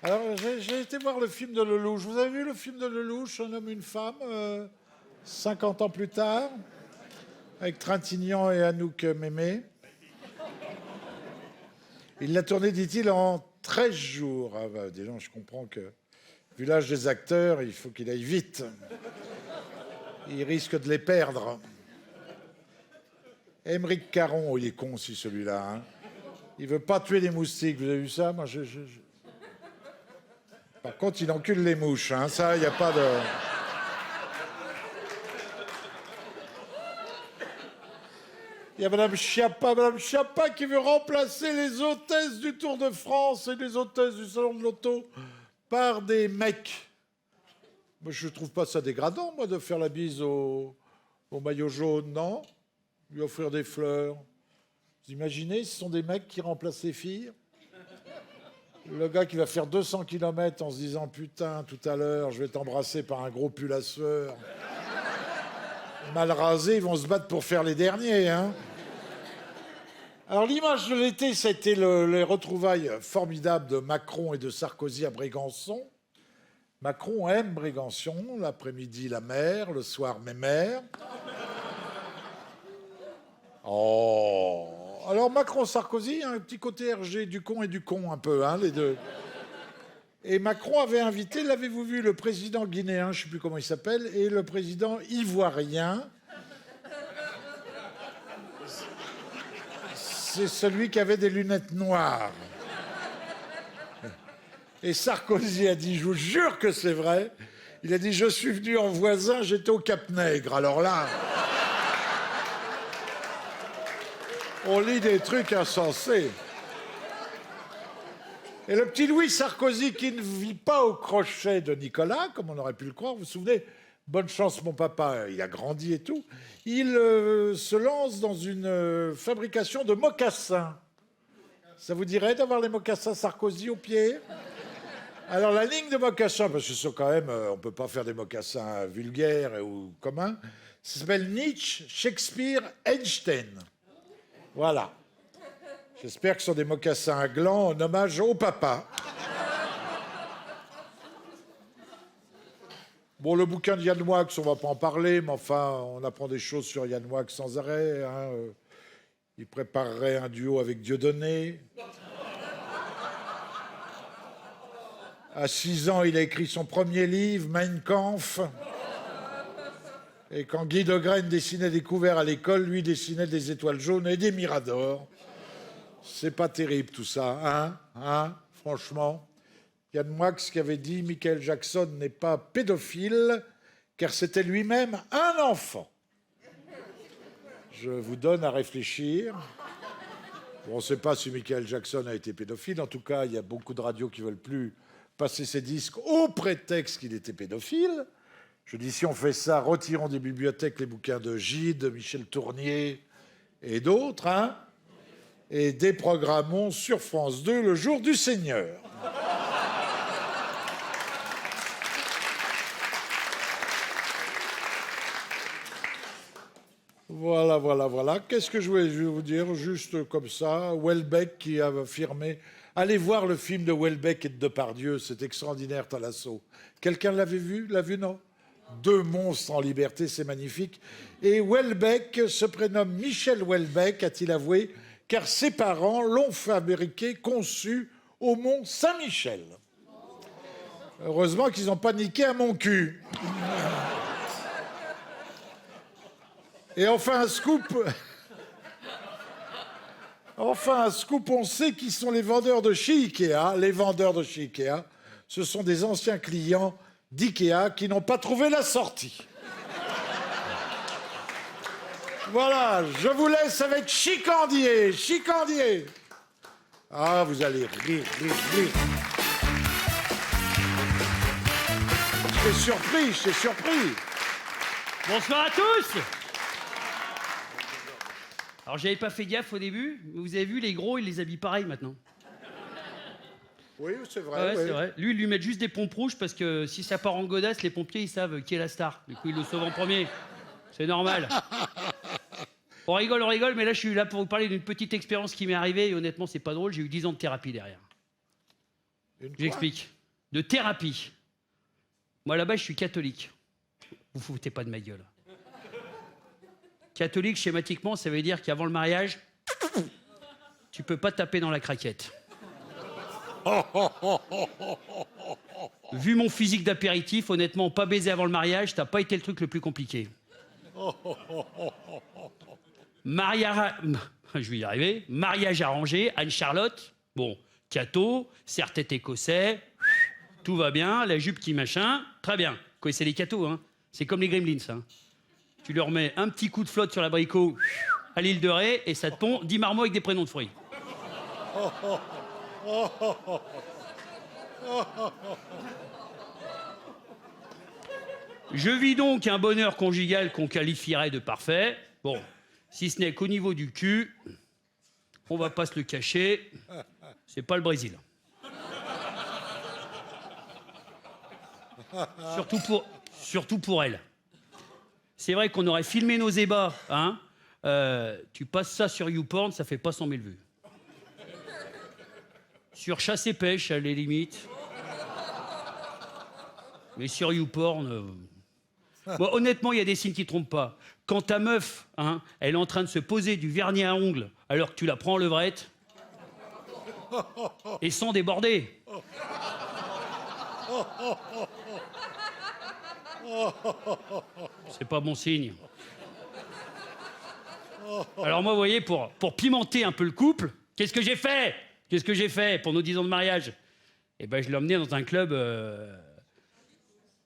Alors, j'ai été voir le film de Lelouch. Vous avez vu le film de Lelouch, Un homme, une femme, 50 ans plus tard, avec Trintignant et Anouk Mémé. Il l'a tourné, dit-il, en 13 jours. Ah bah, dis donc, je comprends que, vu l'âge des acteurs, il faut qu'il aille vite. Il risque de les perdre. Émeric Caron, oh, il est con aussi celui-là. Hein. Il veut pas tuer les moustiques, vous avez vu ça? Moi, Par contre, il encule les mouches, hein. Ça, il n'y a pas de... Il y a Madame Schiappa qui veut remplacer les hôtesses du Tour de France et les hôtesses du Salon de l'Auto par des mecs. Moi, je trouve pas ça dégradant, moi, de faire la bise au maillot jaune, non? Lui offrir des fleurs. Vous imaginez, ce sont des mecs qui remplacent les filles? Le gars qui va faire 200 km en se disant « Putain, tout à l'heure, je vais t'embrasser par un gros pull à sueur. » Mal rasés, ils vont se battre pour faire les derniers, hein. Alors, l'image de l'été, c'était les retrouvailles formidables de Macron et de Sarkozy à Brégançon. Macron aime Brégançon, l'après-midi la mer, le soir mémère. Oh. Alors Macron-Sarkozy, un petit côté Hergé du con et du con un peu, hein, les deux. Et Macron avait invité, l'avez-vous vu, le président guinéen, je ne sais plus comment il s'appelle, et le président ivoirien. C'est celui qui avait des lunettes noires. Et Sarkozy a dit, je vous jure que c'est vrai, il a dit, je suis venu en voisin, j'étais au Cap-Nègre. Alors là... On lit des trucs insensés. Et le petit Louis Sarkozy, qui ne vit pas au crochet de Nicolas, comme on aurait pu le croire, vous vous souvenez, bonne chance mon papa, il a grandi et tout, il se lance dans une fabrication de mocassins. Ça vous dirait d'avoir les mocassins Sarkozy aux pieds? Alors la ligne de mocassins, parce que ce sont quand même, on ne peut pas faire des mocassins vulgaires ou communs, ça s'appelle Nietzsche, Shakespeare, Einstein. Voilà. J'espère que ce sont des mocassins à gland en hommage au papa. Bon, le bouquin de Yann Moix, on ne va pas en parler, mais enfin, on apprend des choses sur Yann Moix sans arrêt. Hein. Il préparerait un duo avec Dieudonné. À 6 ans, il a écrit son premier livre, Mein Kampf. Et quand Guy Degraine dessinait des couverts à l'école, lui dessinait des étoiles jaunes et des miradors. C'est pas terrible tout ça, hein, franchement. Yann Moix qui avait dit « Michael Jackson n'est pas pédophile, car c'était lui-même un enfant ». Je vous donne à réfléchir. Bon, on ne sait pas si Michael Jackson a été pédophile. En tout cas, il y a beaucoup de radios qui ne veulent plus passer ses disques au prétexte qu'il était pédophile. Je dis, si on fait ça, retirons des bibliothèques les bouquins de Gide, Michel Tournier et d'autres, hein, et déprogrammons sur France 2 Le Jour du Seigneur. Voilà. Qu'est-ce que je voulais vous dire, juste comme ça, Houellebecq qui a affirmé... Allez voir le film de Houellebecq et de Depardieu, c'est extraordinaire, Talasso. Quelqu'un l'avait vu? L'a vu, non? Deux monstres en liberté, c'est magnifique. Et Houellebecq se prénomme Michel Houellebecq, a-t-il avoué, car ses parents l'ont fabriqué, conçu au Mont Saint-Michel. Heureusement qu'ils n'ont pas niqué à mon cul. Et enfin un scoop, on sait qui sont les vendeurs de chez Ikea. Les vendeurs de chez Ikea, ce sont des anciens clients d'Ikea qui n'ont pas trouvé la sortie. Voilà, je vous laisse avec Chicandier. Ah, vous allez rire. J'étais surpris. Bonsoir à tous. Alors, j'avais pas fait gaffe au début, mais vous avez vu, les gros, ils les habillent pareil maintenant. Oui, c'est vrai. Ouais, c'est vrai. Lui, ils lui mettent juste des pompes rouges parce que si ça part en godasse, les pompiers, ils savent qui est la star. Du coup, ils le sauvent en premier. C'est normal. On rigole, mais là, je suis là pour vous parler d'une petite expérience qui m'est arrivée. Et honnêtement, c'est pas drôle. J'ai eu 10 ans de thérapie derrière. J'explique. De thérapie. Moi, là-bas, je suis catholique. Vous foutez pas de ma gueule. Catholique, schématiquement, ça veut dire qu'avant le mariage, tu peux pas taper dans la craquette. Vu mon physique d'apéritif, honnêtement, pas baiser avant le mariage, t'as pas été le truc le plus compliqué. Je vais y arriver. Mariage arrangé, Anne-Charlotte. Bon, catho, serre-tête écossais. Tout va bien, la jupe qui machin. Très bien. Vous connaissez les cathos, hein? C'est comme les Gremlins, hein. Tu leur mets un petit coup de flotte sur l'abricot à l'île de Ré et ça te pond 10 marmots avec des prénoms de fruits. Je vis donc un bonheur conjugal qu'on qualifierait de parfait. Bon, si ce n'est qu'au niveau du cul, on va pas se le cacher, c'est pas le Brésil. Surtout pour elle. C'est vrai qu'on aurait filmé nos ébats, hein. Tu passes ça sur YouPorn, ça fait pas 100 000 vues. Sur chasse et pêche, à les limites. Mais sur YouPorn... Bon, honnêtement, il y a des signes qui ne trompent pas. Quand ta meuf, hein, elle est en train de se poser du vernis à ongles alors que tu la prends en levrette, et sans déborder. C'est pas bon signe. Alors moi, vous voyez, pour pimenter un peu le couple, qu'est-ce que j'ai fait pour nos 10 ans de mariage? Eh ben, je l'ai emmené dans un club...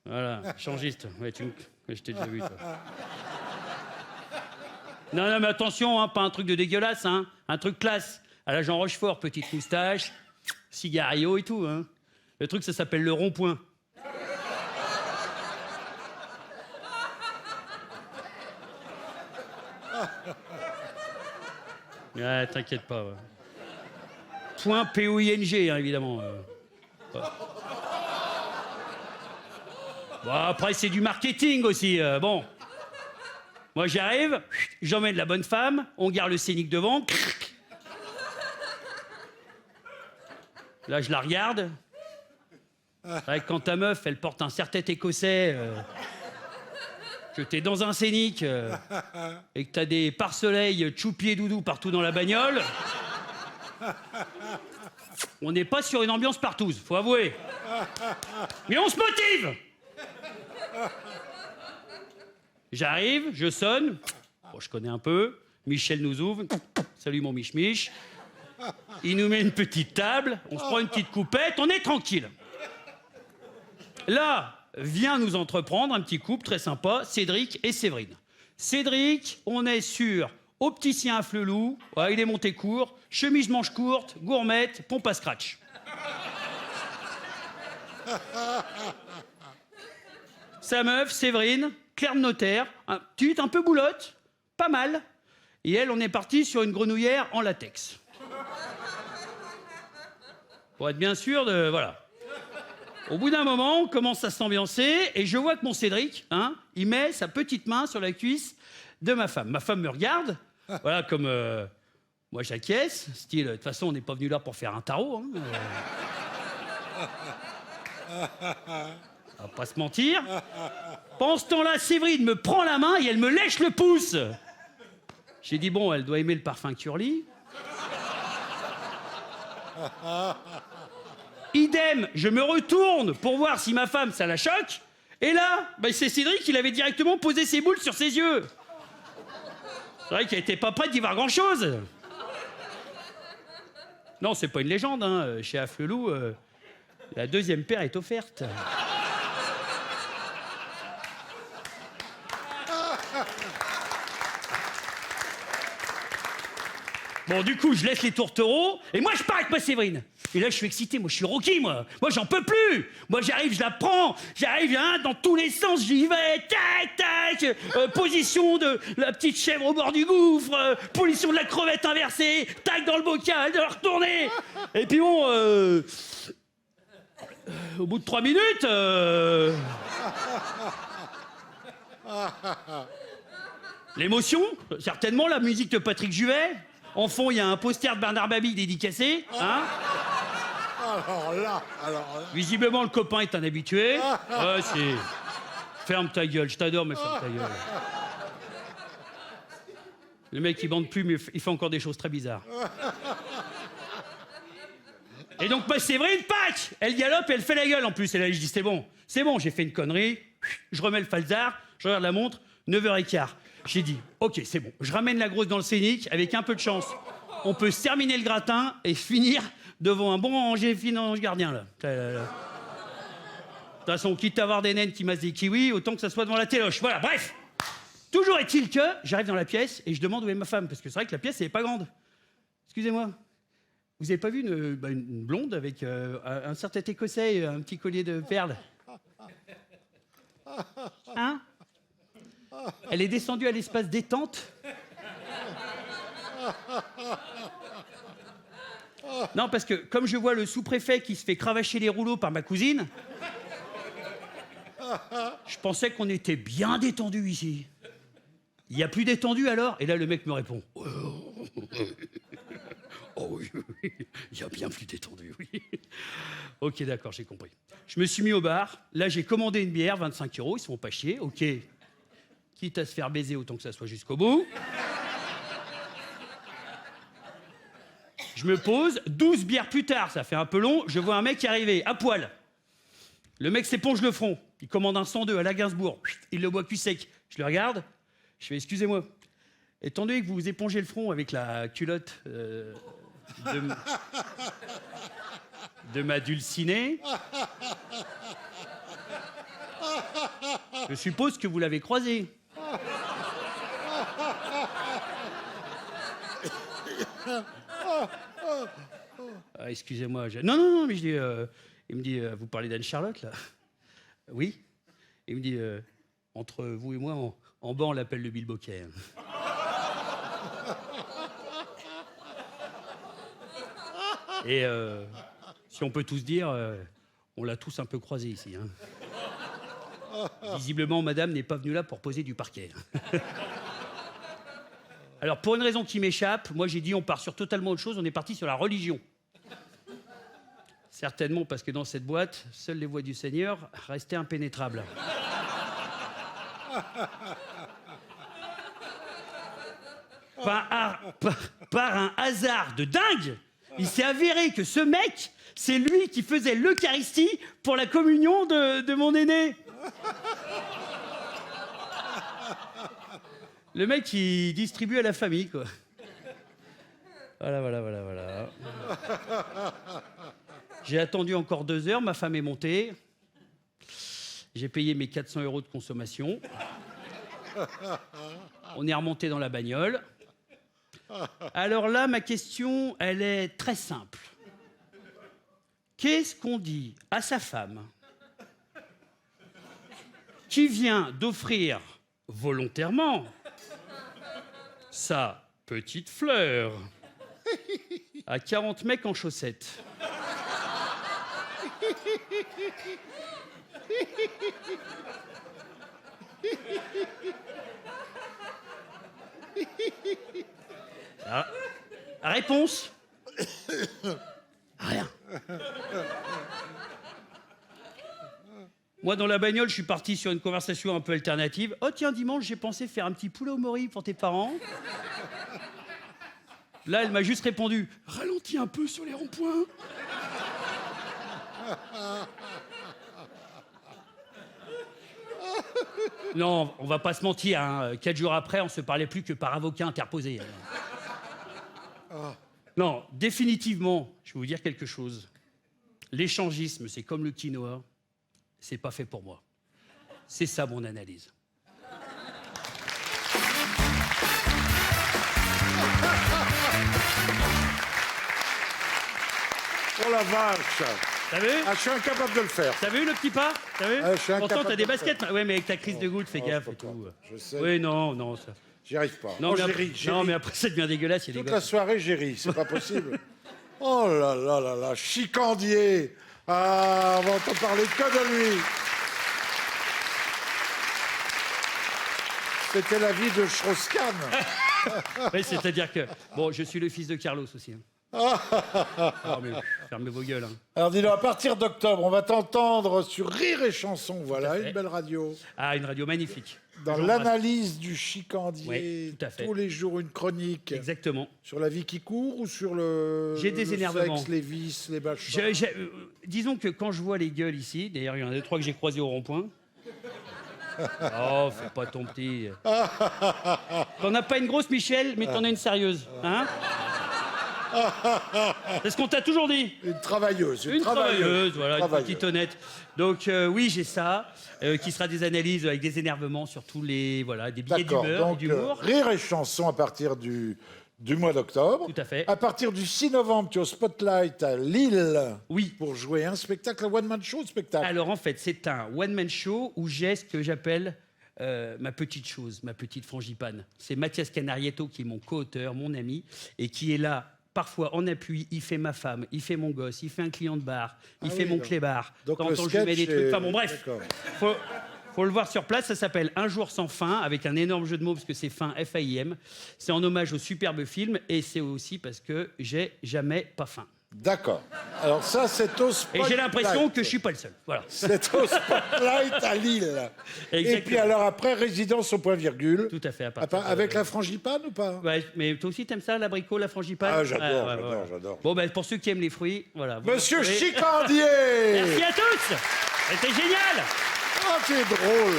Voilà, changiste. Ouais, je t'ai déjà vu, toi. Non, mais attention, hein, pas un truc de dégueulasse, hein. Un truc classe. À la Jean Rochefort, petite moustache, cigario et tout, hein. Le truc, ça s'appelle le rond-point. Ouais, t'inquiète pas. Ouais. Point P-O-I-N-G, hein, évidemment. Ouais. Bon, après, c'est du marketing aussi. Bon. Moi, j'arrive, j'emmène la bonne femme, on garde le scénic devant. Là, je la regarde. Ouais, quand ta meuf, elle porte un serre-tête écossais, que t'es dans un scénic et que t'as des pare-soleil choupi et doudou partout dans la bagnole, on n'est pas sur une ambiance partouze, faut avouer. Mais on se motive. J'arrive, je sonne. Bon, je connais un peu. Michel nous ouvre. Salut mon Mich-Mich. Il nous met une petite table. On se prend une petite coupette. On est tranquille. Là, vient nous entreprendre un petit couple très sympa, Cédric et Séverine. Cédric, on est sur opticien à flelou. Ouais, il est monté court. Chemise manche courte, gourmette, pompe à scratch. Sa meuf, Séverine, clerc de notaire, petite, un peu boulotte, pas mal. Et elle, on est parti sur une grenouillère en latex. Pour être bien sûr de... Voilà. Au bout d'un moment, on commence à s'ambiancer et je vois que mon Cédric, hein, il met sa petite main sur la cuisse de ma femme. Ma femme me regarde, voilà, comme... moi, j'acquiesce, style, de toute façon, on n'est pas venu là pour faire un tarot. Hein, On va pas se mentir. Pendant ce temps-là, Séverine me prend la main et elle me lèche le pouce. J'ai dit, bon, elle doit aimer le parfum Curly. Idem, je me retourne pour voir si ma femme, ça la choque. Et là, bah, c'est Cédric qui avait directement posé ses boules sur ses yeux. C'est vrai qu'elle était pas prête d'y voir grand-chose. Non, c'est pas une légende, hein. Chez Afflelou, la deuxième paire est offerte. Bon, du coup, je laisse les tourtereaux, et moi, je pars avec ma Séverine. Et là, je suis excité, moi, je suis Rocky, moi. Moi, j'en peux plus. Moi, j'arrive, je la prends. J'arrive, hein, dans tous les sens, j'y vais. Tac, tac. Position de la petite chèvre au bord du gouffre. Position de la crevette inversée. Tac, dans le bocal, de la retourner. Et puis bon, au bout de 3 minutes... L'émotion, certainement, la musique de Patrick Juvet. En fond, il y a un poster de Bernard Mabille dédicacé. Hein. Alors là. Visiblement, le copain est un habitué. Ouais, c'est... Ferme ta gueule, je t'adore, mais ferme ta gueule. Le mec, il bande plus, mais il fait encore des choses très bizarres. Et donc, ma Séverine, pack, elle galope et elle fait la gueule en plus. Et là, je dis, c'est bon, j'ai fait une connerie. Je remets le falzar, je regarde la montre, 9h15. J'ai dit, ok, c'est bon. Je ramène la grosse dans le scénic, avec un peu de chance. On peut se terminer le gratin et finir devant un bon ange gardien, là. De toute façon, quitte à avoir des naines qui massent des kiwis, autant que ça soit devant la téloche. Voilà, bref. Toujours est-il que j'arrive dans la pièce et je demande où est ma femme, parce que c'est vrai que la pièce, elle est pas grande. Excusez-moi. Vous avez pas vu une blonde avec un certain écossais et un petit collier de perles? Hein? Elle est descendue à l'espace détente. Non, parce que comme je vois le sous-préfet qui se fait cravacher les rouleaux par ma cousine, je pensais qu'on était bien détendu ici. Il y a plus détendu alors? Et là, le mec me répond. Oh oui, il y a bien plus détendu, oui. Ok, d'accord, j'ai compris. Je me suis mis au bar. Là, j'ai commandé une bière, 25 €, ils se font pas chier. Ok. Quitte à se faire baiser, autant que ça soit jusqu'au bout. Je me pose, 12 bières plus tard, ça fait un peu long, je vois un mec arriver, à poil. Le mec s'éponge le front. Il commande un 102 à la Gainsbourg. Il le boit cul sec. Je le regarde. Je fais, excusez-moi. Étant donné que vous vous épongez le front avec la culotte de ma dulcinée, je suppose que vous l'avez croisé. Ah, excusez-moi. Non, mais je dis... il me dit, vous parlez d'Anne-Charlotte, là? Oui. Il me dit, entre vous et moi, en bas, on l'appelle le bilboquet. Et si on peut tous dire, on l'a tous un peu croisé ici. Hein. Visiblement, madame n'est pas venue là pour poser du parquet. Alors, pour une raison qui m'échappe, moi j'ai dit on part sur totalement autre chose, on est parti sur la religion. Certainement parce que dans cette boîte, seules les voies du Seigneur restaient impénétrables. Par un hasard de dingue, il s'est avéré que ce mec, c'est lui qui faisait l'Eucharistie pour la communion de mon aîné. Le mec, il distribue à la famille, quoi. Voilà. J'ai attendu encore 2 heures, ma femme est montée. J'ai payé mes 400 € de consommation. On est remonté dans la bagnole. Alors là, ma question, elle est très simple. Qu'est-ce qu'on dit à sa femme qui vient d'offrir volontairement sa petite fleur à 40 mecs en chaussettes? Ah, réponse? Rien. Moi, dans la bagnole, je suis parti sur une conversation un peu alternative. Oh tiens, dimanche, j'ai pensé faire un petit poulet au mori pour tes parents. Là, elle m'a juste répondu, ralentis un peu sur les ronds-points. Non, on va pas se mentir, hein. 4 jours après, on se parlait plus que par avocat interposé. Non, définitivement, je vais vous dire quelque chose. L'échangisme, c'est comme le quinoa, c'est pas fait pour moi. C'est ça mon analyse. Oh la vache! T'as vu? Ah, je suis incapable de le faire. T'as vu le petit pas? T'as vu? Ah, je suis Pourtant, incapable t'as des de le baskets. faire. Ouais, mais avec ta crise de goutte, fais gaffe et tout. Je sais. Oui, non, ça. J'y arrive pas. Non, Oh, mais j'ai après, ri, j'ai non, ri. mais après, ça devient dégueulasse. Il y a des Toute la gosses. soirée, j'ai ri, c'est pas possible. Oh là, chicandier. Ah, on va entendre parler que de lui. C'était la vie de Strauss-Kahn. Oui, c'est-à-dire que, bon, je suis le fils de Carlos aussi. Hein. Ah, mais fermez vos gueules. Hein. Alors dis-le, à partir d'octobre, on va t'entendre sur Rire et Chanson. Voilà, une belle radio. Ah, une radio magnifique. Dans l'analyse du chicandier, oui, tout à fait. tous les jours une chronique. Exactement. Sur la vie qui court ou sur le, J'ai des le énervements. sexe, les vices, les bâchons. Disons que quand je vois les gueules ici, d'ailleurs il y en a 2-3 que j'ai croisés au rond-point. Oh, fais pas ton petit. T'en as pas une grosse, Michel, mais t'en as une sérieuse. Hein? C'est ce qu'on t'a toujours dit. Une travailleuse. Une travailleuse, voilà, une petite honnête. Donc oui, j'ai ça, qui sera des analyses avec des énervements sur tous les, voilà, des billets d'humeur et d'humour. Rire et Chanson à partir du mois d'octobre. Tout à fait. À partir du 6 novembre, tu es au Spotlight à Lille. Oui. Pour jouer un spectacle, un one-man show spectacle. Alors en fait, c'est un one-man show où j'ai ce que j'appelle ma petite chose, ma petite frangipane. C'est Mathias Canarietto qui est mon co-auteur, mon ami, et qui est là parfois en appui. Il fait ma femme, il fait mon gosse, il fait un client de bar, il fait mon clébard. Donc Quand le je lui mets des sketch trucs. est- Enfin bon, bref. Faut le voir sur place, ça s'appelle Un jour sans fin, avec un énorme jeu de mots, parce que c'est fin, F-A-I-M. C'est en hommage au superbe film, et c'est aussi parce que j'ai jamais pas faim. D'accord. Alors ça, c'est au Et Spotlight. j'ai l'impression que je suis pas le seul. Voilà. C'est au Spotlight à Lille. Et Exactement. puis alors après, résidence au point virgule. Tout à fait. À partir de- Avec la frangipane ou pas? Ouais, mais toi aussi, t'aimes ça, l'abricot, la frangipane? Ah, j'adore, Ouais, j'adore, j'adore. Bon, ben, pour ceux qui aiment les fruits, voilà. vous Monsieur retrouvez- Chicandier. Merci à tous. C'était génial. Ah, c'est drôle.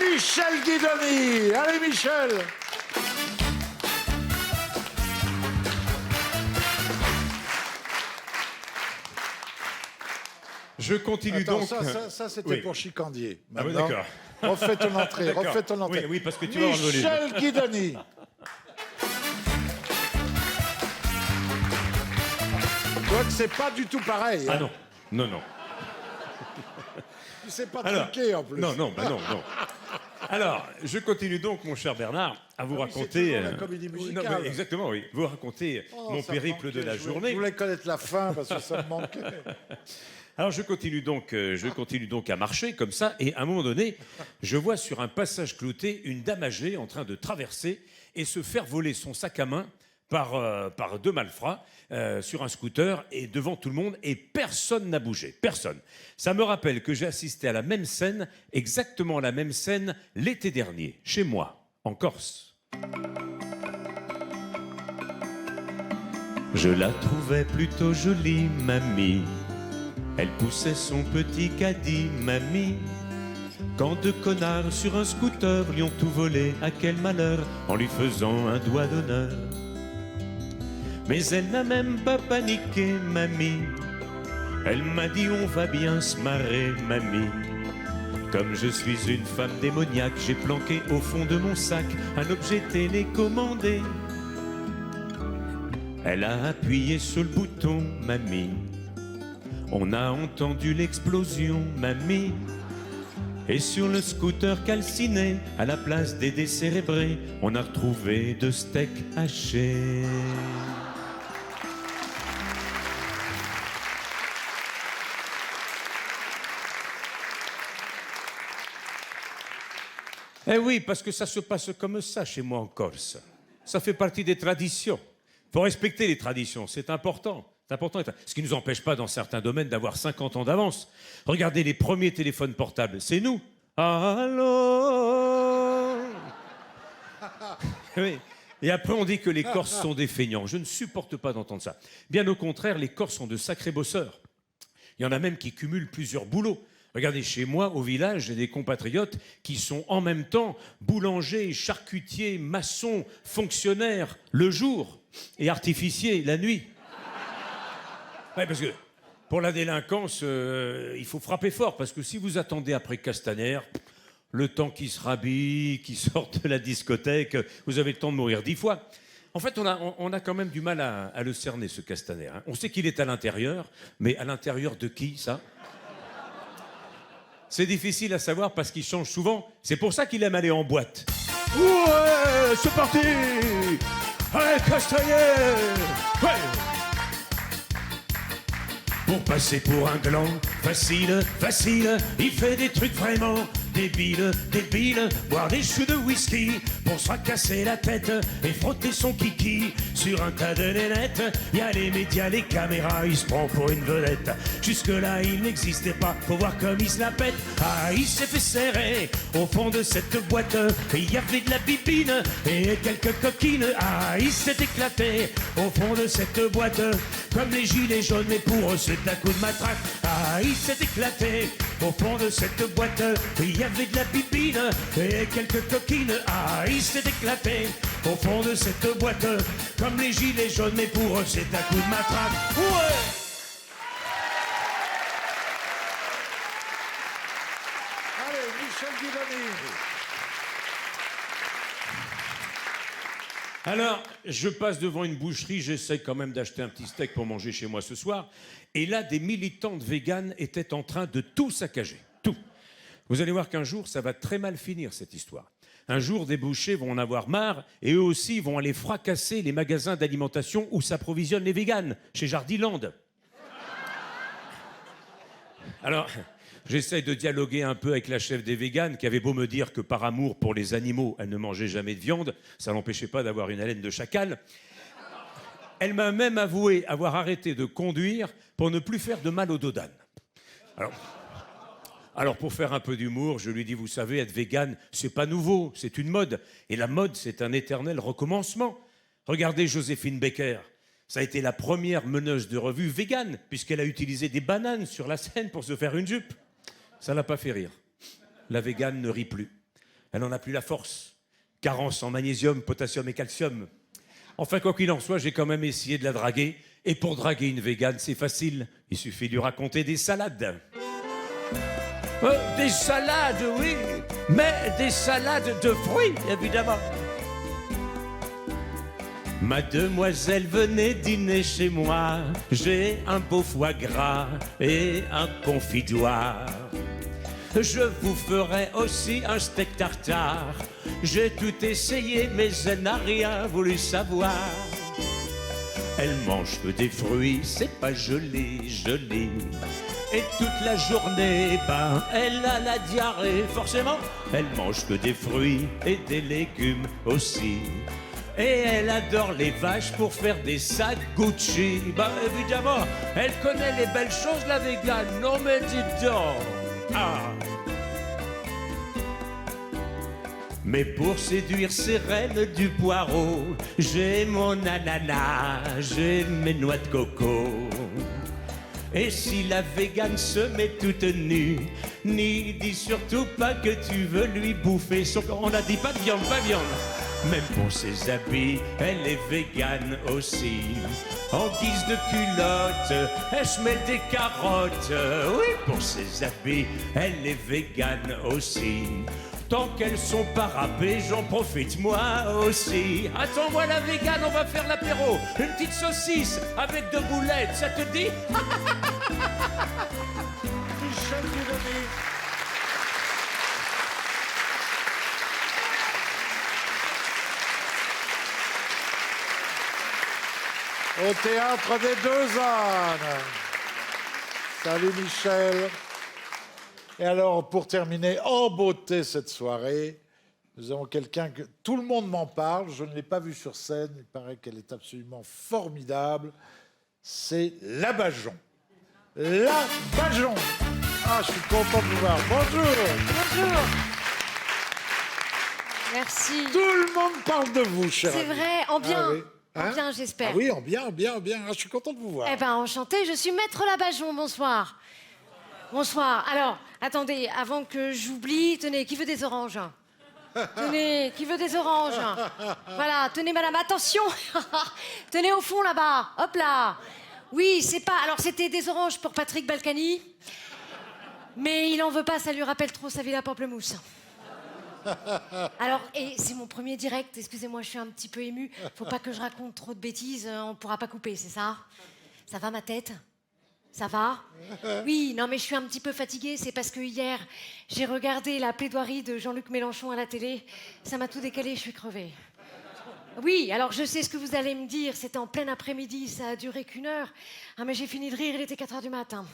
Michel Guidoni. Allez, Michel. Je continue Attends, donc. ça c'était Oui. pour Chicandier. Ah oui, Maintenant, d'accord. refais ton entrée, D'accord. refais ton entrée. Oui, oui, parce que tu vas avoir le livre. Michel Guidoni. Tu vois que c'est pas du tout pareil. Ah hein. non, non, non. Tu sais pas Alors, truquer en plus. Non, non, bah non, non. Alors, je continue donc, mon cher Bernard, à vous oui, c'est raconter. toujours la comédie musicale. Non, mais exactement, oui. Vous raconter Oh, mon ça me périple de manquait. la journée. Je voulais connaître la fin parce que ça me manquait. Alors je continue donc à marcher comme ça, et à un moment donné, je vois sur un passage clouté une dame âgée en train de traverser et se faire voler son sac à main par deux malfrats sur un scooter et devant tout le monde, et personne n'a bougé, personne. Ça me rappelle que j'ai assisté à la même scène, exactement la même scène, l'été dernier, chez moi, en Corse. Je la trouvais plutôt jolie, mamie. Elle poussait son petit caddie, mamie. Quand deux connards sur un scooter lui ont tout volé, à quel malheur, en lui faisant un doigt d'honneur. Mais elle n'a même pas paniqué, mamie. Elle m'a dit on va bien se marrer, mamie. Comme je suis une femme démoniaque, j'ai planqué au fond de mon sac un objet télécommandé. Elle a appuyé sur le bouton, mamie. On a entendu l'explosion, mamie. Et sur le scooter calciné, à la place des décérébrés, on a retrouvé deux steaks hachés. Eh oui, parce que ça se passe comme ça chez moi en Corse. Ça fait partie des traditions. Il faut respecter les traditions, c'est important. C'est important. Ce qui ne nous empêche pas, dans certains domaines, d'avoir 50 ans d'avance. Regardez les premiers téléphones portables, c'est nous. Allô. Oui. Et après, on dit que les Corses sont des feignants. Je ne supporte pas d'entendre ça. Bien au contraire, les Corses sont de sacrés bosseurs. Il y en a même qui cumulent plusieurs boulots. Regardez, chez moi, au village, j'ai des compatriotes qui sont en même temps boulangers, charcutiers, maçons, fonctionnaires le jour et artificiers la nuit. Ouais, parce que pour la délinquance, il faut frapper fort, parce que si vous attendez après Castaner, le temps qu'il se rhabille, qu'il sorte de la discothèque, vous avez le temps de mourir 10 fois. En fait, on a quand même du mal à le cerner, ce Castaner. Hein. On sait qu'il est à l'intérieur, mais à l'intérieur de qui, ça? C'est difficile à savoir parce qu'il change souvent. C'est pour ça qu'il aime aller en boîte. Ouais, c'est parti! Allez, Castaner! Ouais! Pour passer pour un gland, facile, facile, il fait des trucs vraiment débile, débile, boire des choux de whisky pour se fracasser la tête et frotter son kiki sur un tas de nénettes. Y a les médias, les caméras, il se prend pour une vedette. Jusque-là, il n'existait pas, faut voir comme il se la pète. Ah, il s'est fait serrer au fond de cette boîte. Il y avait de la bibine et quelques coquines. Ah, il s'est éclaté au fond de cette boîte comme les gilets jaunes, mais pour eux c'est un coup de matraque. Ah, il s'est éclaté au fond de cette boîte. Il y avait de la bibine et quelques coquines. Ah, il s'est éclaté au fond de cette boîte comme les gilets jaunes, mais pour eux c'est un coup de matraque. Ouais. Allez, Michel Guidoni. Alors, je passe devant une boucherie, j'essaie quand même d'acheter un petit steak pour manger chez moi ce soir. Et là, des militantes véganes étaient en train de tout saccager. Tout. Vous allez voir qu'un jour, ça va très mal finir, cette histoire. Un jour, des bouchers vont en avoir marre et eux aussi vont aller fracasser les magasins d'alimentation où s'approvisionnent les véganes, chez Jardiland. Alors, j'essaie de dialoguer un peu avec la chef des véganes qui avait beau me dire que par amour pour les animaux, elle ne mangeait jamais de viande. Ça l'empêchait pas d'avoir une haleine de chacal. Elle m'a même avoué avoir arrêté de conduire pour ne plus faire de mal au dos d'âne. Alors, pour faire un peu d'humour, je lui dis, vous savez, être végane, c'est pas nouveau, c'est une mode. Et la mode, c'est un éternel recommencement. Regardez Joséphine Baker. Ça a été la première meneuse de revue végane, puisqu'elle a utilisé des bananes sur la scène pour se faire une jupe. Ça l'a pas fait rire. La végane ne rit plus. Elle n'en a plus la force. Carence en magnésium, potassium et calcium. Enfin, quoi qu'il en soit, j'ai quand même essayé de la draguer. Et pour draguer une végane, c'est facile. Il suffit de lui raconter des salades. Des salades, oui, mais des salades de fruits, évidemment. Mademoiselle, venez dîner chez moi. J'ai un beau foie gras et un confidoire. Je vous ferai aussi un steak tartare. J'ai tout essayé, mais elle n'a rien voulu savoir. Elle mange que des fruits, c'est pas joli, joli. Et toute la journée, ben, elle a la diarrhée. Forcément, elle mange que des fruits et des légumes aussi. Et elle adore les vaches pour faire des sacs Gucci. Ben, évidemment, elle connaît les belles choses, la végane. Non, mais dis donc. Ah. Mais pour séduire ces reines du poireau, j'ai mon ananas, j'ai mes noix de coco. Et si la végane se met toute nue, n'y dis surtout pas que tu veux lui bouffer son corps. On n'a dit pas de viande, pas viande. Même pour ses habits, elle est végane aussi. En guise de culotte, elle se met des carottes. Oui, pour ses habits, elle est végane aussi. Tant qu'elles sont pas râpées, j'en profite moi aussi. Attends-moi la végane, on va faire l'apéro. Une petite saucisse avec 2 boulettes, ça te dit? Michel Guidoni. Au théâtre des Deux Ânes. Salut Michel. Et alors, pour terminer en beauté cette soirée, nous avons quelqu'un que tout le monde m'en parle. Je ne l'ai pas vue sur scène. Il paraît qu'elle est absolument formidable. C'est la Bajon. La Bajon. Ah, je suis content de vous voir. Bonjour. Bonjour. Merci. Tout le monde parle de vous, cher C'est ami. vrai, en bien. Ah oui. Hein? En bien, j'espère. Ah oui, en bien, en bien, en bien. Ah, je suis content de vous voir. Eh ben, enchantée, je suis Maître Labajon, bonsoir. Bonsoir. Alors, attendez, avant que j'oublie, tenez, qui veut des oranges? Tenez, qui veut des oranges? Voilà, tenez, madame, attention. Tenez au fond, là-bas. Hop là. Oui, c'est pas... Alors, c'était des oranges pour Patrick Balkany. Mais il en veut pas, ça lui rappelle trop sa villa Pamplemousse. Alors, et c'est mon premier direct, excusez-moi, je suis un petit peu émue. Faut pas que je raconte trop de bêtises, on pourra pas couper, c'est ça? Ça va ma tête? Ça va? Oui, non mais je suis un petit peu fatiguée, c'est parce que hier, j'ai regardé la plaidoirie de Jean-Luc Mélenchon à la télé. Ça m'a tout décalé, je suis crevée. Oui, alors je sais ce que vous allez me dire, c'était en plein après-midi, ça a duré qu'1 heure. Ah mais j'ai fini de rire, il était 4 heures du matin.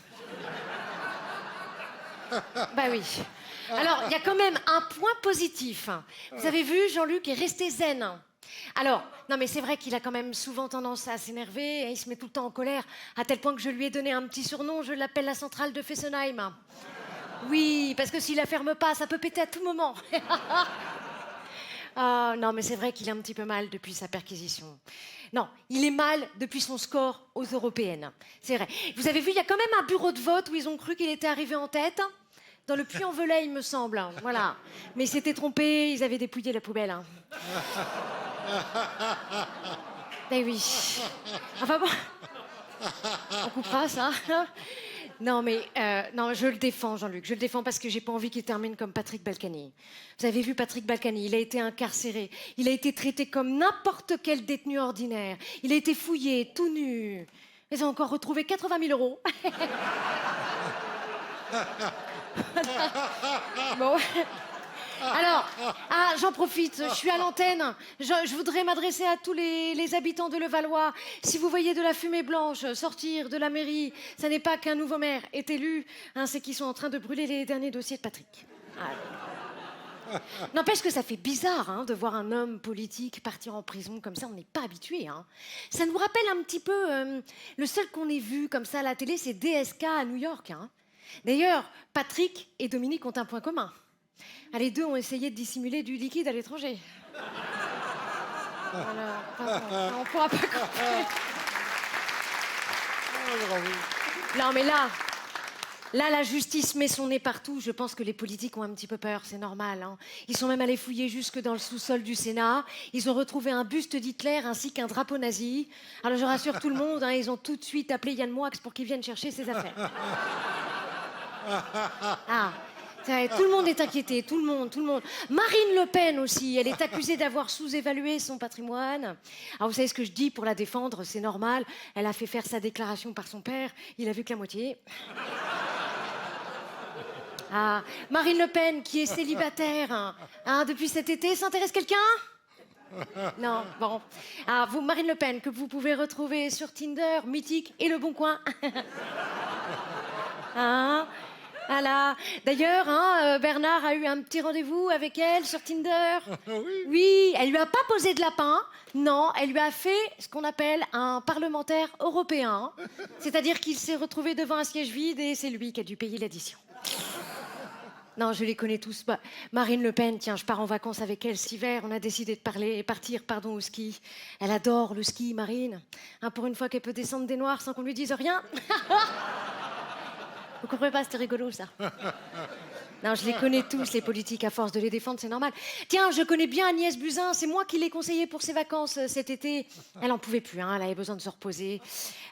Bah oui. Alors, il y a quand même un point positif. Vous avez vu, Jean-Luc est resté zen. Alors, non mais c'est vrai qu'il a quand même souvent tendance à s'énerver, et il se met tout le temps en colère, à tel point que je lui ai donné un petit surnom, je l'appelle la centrale de Fessenheim. Oui, parce que s'il la ferme pas, ça peut péter à tout moment. Ah, non, mais c'est vrai qu'il est un petit peu mal depuis sa perquisition. Non, il est mal depuis son score aux européennes. C'est vrai. Vous avez vu, il y a quand même un bureau de vote où ils ont cru qu'il était arrivé en tête. Dans le Puy-en-Velay, il me semble. Voilà. Mais ils s'étaient trompés, ils avaient dépouillé la poubelle. Hein. Eh oui. Enfin bon. On coupera ça. Non, mais non, je le défends, Jean-Luc. Je le défends parce que j'ai pas envie qu'il termine comme Patrick Balkany. Vous avez vu Patrick Balkany, il a été incarcéré. Il a été traité comme n'importe quel détenu ordinaire. Il a été fouillé, tout nu. Ils ont encore retrouvé 80 000 euros. Bon. Alors, j'en profite, je suis à l'antenne. Je voudrais m'adresser à tous les habitants de Levallois. Si vous voyez de la fumée blanche sortir de la mairie, ça n'est pas qu'un nouveau maire est élu, hein, c'est qu'ils sont en train de brûler les derniers dossiers de Patrick. N'empêche que ça fait bizarre hein, de voir un homme politique partir en prison comme ça, on n'est pas habitué. Hein. Ça nous rappelle un petit peu, le seul qu'on ait vu comme ça à la télé, c'est DSK à New York. Hein. D'ailleurs, Patrick et Dominique ont un point commun. Les deux ont essayé de dissimuler du liquide à l'étranger. Voilà. On pourra pas comprendre. Non, mais là, la justice met son nez partout. Je pense que les politiques ont un petit peu peur, c'est normal. Hein. Ils sont même allés fouiller jusque dans le sous-sol du Sénat. Ils ont retrouvé un buste d'Hitler ainsi qu'un drapeau nazi. Alors je rassure tout le monde, hein, ils ont tout de suite appelé Yann Moix pour qu'il vienne chercher ses affaires. Tout le monde est inquiété, tout le monde. Marine Le Pen aussi, elle est accusée d'avoir sous-évalué son patrimoine. Alors vous savez ce que je dis pour la défendre, c'est normal. Elle a fait faire sa déclaration par son père, il a vu que la moitié. Marine Le Pen, qui est célibataire depuis cet été, ça intéresse quelqu'un ? Non, bon. Vous, Marine Le Pen, que vous pouvez retrouver sur Tinder, Mythique et Le Bon Coin. Voilà. D'ailleurs, Bernard a eu un petit rendez-vous avec elle sur Tinder. Oui, elle lui a pas posé de lapin. Non, elle lui a fait ce qu'on appelle un parlementaire européen. C'est-à-dire qu'il s'est retrouvé devant un siège vide et c'est lui qui a dû payer l'addition. Non, je les connais tous. Marine Le Pen, tiens, je pars en vacances avec elle cet hiver. On a décidé de partir au ski. Elle adore le ski, Marine. Pour une fois qu'elle peut descendre des noirs sans qu'on lui dise rien. Vous comprenez pas, c'était rigolo, ça. Non, je les connais tous, les politiques, à force de les défendre, c'est normal. Tiens, je connais bien Agnès Buzyn, c'est moi qui l'ai conseillée pour ses vacances cet été. Elle en pouvait plus, elle avait besoin de se reposer.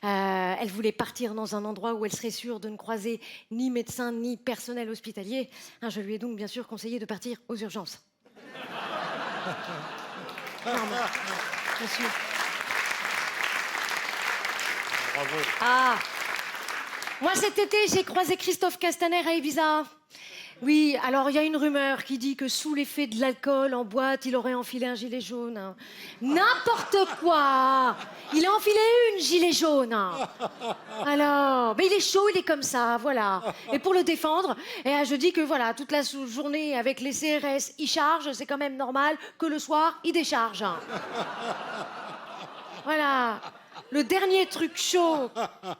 Elle voulait partir dans un endroit où elle serait sûre de ne croiser ni médecin, ni personnel hospitalier. Je lui ai donc bien sûr conseillé de partir aux urgences. Non, mais, bien sûr. Bravo. Moi, cet été, j'ai croisé Christophe Castaner à Ibiza. Oui, alors il y a une rumeur qui dit que sous l'effet de l'alcool en boîte, il aurait enfilé un gilet jaune. N'importe quoi! Il a enfilé une gilet jaune. Alors, il est chaud, il est comme ça, voilà. Et pour le défendre, je dis que voilà, toute la journée avec les CRS, il charge, c'est quand même normal que le soir, il décharge. Voilà. Le dernier truc chaud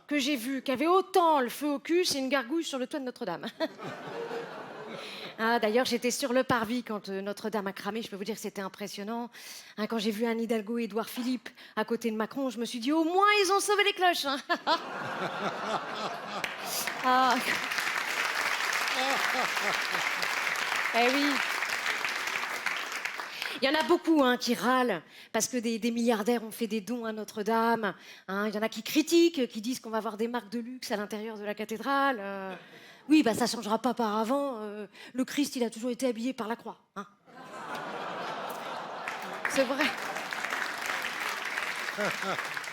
que j'ai vu, qui avait autant le feu au cul, c'est une gargouille sur le toit de Notre-Dame. D'ailleurs, j'étais sur le parvis quand Notre-Dame a cramé. Je peux vous dire que c'était impressionnant. Quand j'ai vu Anne Hidalgo et Édouard Philippe à côté de Macron, je me suis dit, au moins, ils ont sauvé les cloches. Eh oui. Il y en a beaucoup qui râlent parce que des milliardaires ont fait des dons à Notre-Dame. Il y en a qui critiquent, qui disent qu'on va avoir des marques de luxe à l'intérieur de la cathédrale. Oui, ça ne changera pas par avant. Le Christ, il a toujours été habillé par la croix. C'est vrai.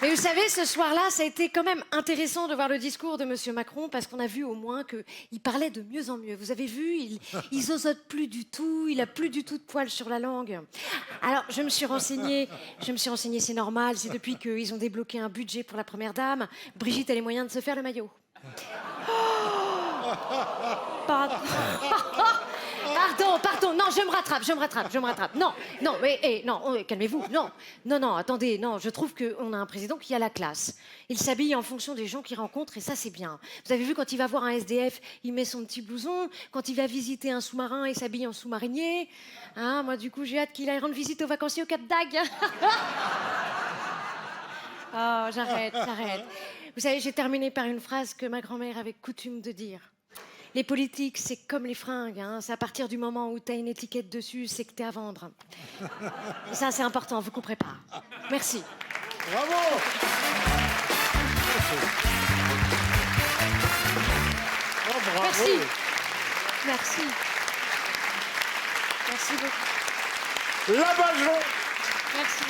Mais vous savez, ce soir-là, ça a été quand même intéressant de voir le discours de M. Macron parce qu'on a vu au moins qu'il parlait de mieux en mieux. Vous avez vu, il zozote plus du tout, il a plus du tout de poils sur la langue. Alors, je me suis renseignée, c'est normal, c'est depuis qu'ils ont débloqué un budget pour la première dame, Brigitte a les moyens de se faire le maillot. Pardon. Pardon, non, je me rattrape. Non, calmez-vous. Non, attendez, non, je trouve qu'on a un président qui a la classe. Il s'habille en fonction des gens qu'il rencontre et ça, c'est bien. Vous avez vu, quand il va voir un SDF, il met son petit blouson. Quand il va visiter un sous-marin, il s'habille en sous-marinier. Hein, moi, du coup, j'ai hâte qu'il aille rendre visite aux vacanciers au Cap d'Agde. Oh, j'arrête. Vous savez, j'ai terminé par une phrase que ma grand-mère avait coutume de dire. Les politiques, c'est comme les fringues. Hein. C'est à partir du moment où tu as une étiquette dessus, c'est que tu es à vendre. Et ça, c'est important, vous couperez pas. Merci. Bravo. Oh, bravo. Merci beaucoup. La Bajon. Merci.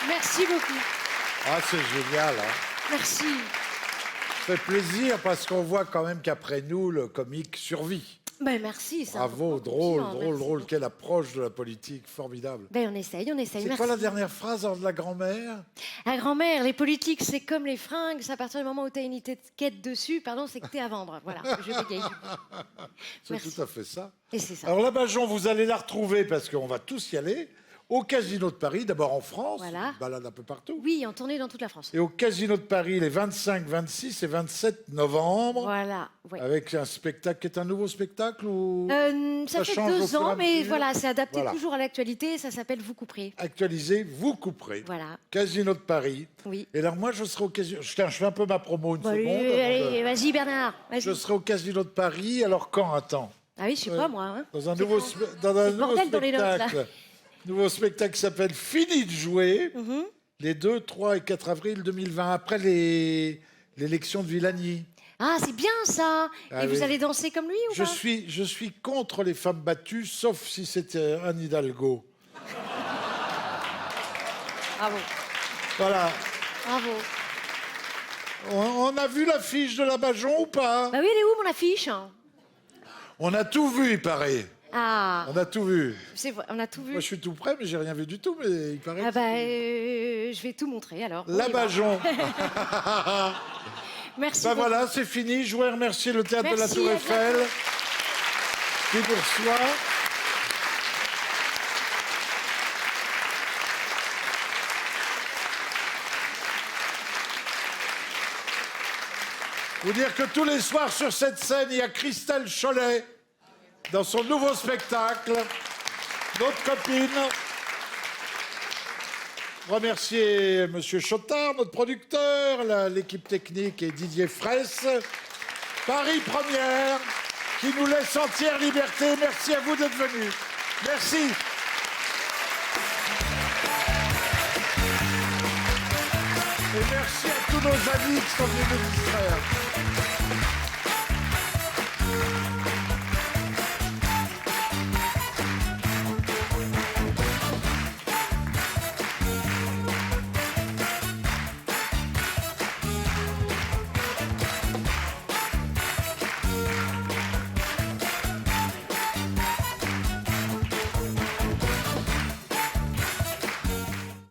Merci beaucoup. Ah, c'est génial, hein. Merci. Ça fait plaisir parce qu'on voit quand même qu'après nous, le comique survit. Ben merci. Bravo, drôle. Quelle approche de la politique, formidable. Ben on essaye. C'est quoi la dernière phrase de la grand-mère? La grand-mère, les politiques, c'est comme les fringues. C'est à partir du moment où tu as une étiquette dessus, c'est que tu es à vendre. Voilà, je bégaye. C'est tout à fait ça. Et c'est ça. Alors la Bajon, vous allez la retrouver parce qu'on va tous y aller. Au Casino de Paris, d'abord en France, Voilà. balade un peu partout. Oui, en tournée dans toute la France. Et au Casino de Paris, les 25, 26 et 27 novembre. Voilà, ouais. Avec un spectacle qui est un nouveau spectacle ou Ça fait change au 2 fur et ans, à mais mesure voilà, c'est adapté Voilà. toujours à l'actualité. Ça s'appelle Vous couperez. Actualisé, vous couperez. Voilà. Casino de Paris. Oui. Et alors moi, je serai au Casino... Je fais un peu ma promo une Bon, seconde. allez, vas-y Bernard. Vas-y. Je serai au Casino de Paris, alors quand? Attends. Ah oui, je sais pas moi. Hein. Dans un C'est nouveau, quand dans un C'est le nouveau bordel dans les notes, là. spectacle. Nouveau spectacle qui s'appelle Fini de jouer, Mhm. les 2, 3 et 4 avril 2020, après l'élection de Villani. Ah, c'est bien ça. Ah Et vous oui. allez danser comme lui ou Je pas suis contre les femmes battues, sauf si c'était Anne Hidalgo. Bravo. Voilà. Bravo. On a vu l'affiche de la Bajon ou pas? Bah oui, elle est où mon affiche? On a tout vu, il paraît. Ah, On a tout vu. c'est vrai, on a tout vu. Moi, je suis tout prêt, mais j'ai rien vu du tout, mais il paraît. Ah bah, je vais tout montrer alors. On La y va. Bajon. Merci Ben beaucoup. voilà, c'est fini. Je voudrais remercier le Théâtre de la Merci, Tour à Eiffel bientôt. qui nous reçoit. Vous dire que tous les soirs sur cette scène, il y a Christelle Chollet dans son nouveau spectacle, notre copine. Remercier Monsieur Chotard, notre producteur, l'équipe technique et Didier Fraisse. Paris Première, qui nous laisse entière liberté. Merci à vous d'être venus. Merci. Et merci à tous nos amis qui sont venus nous distraire.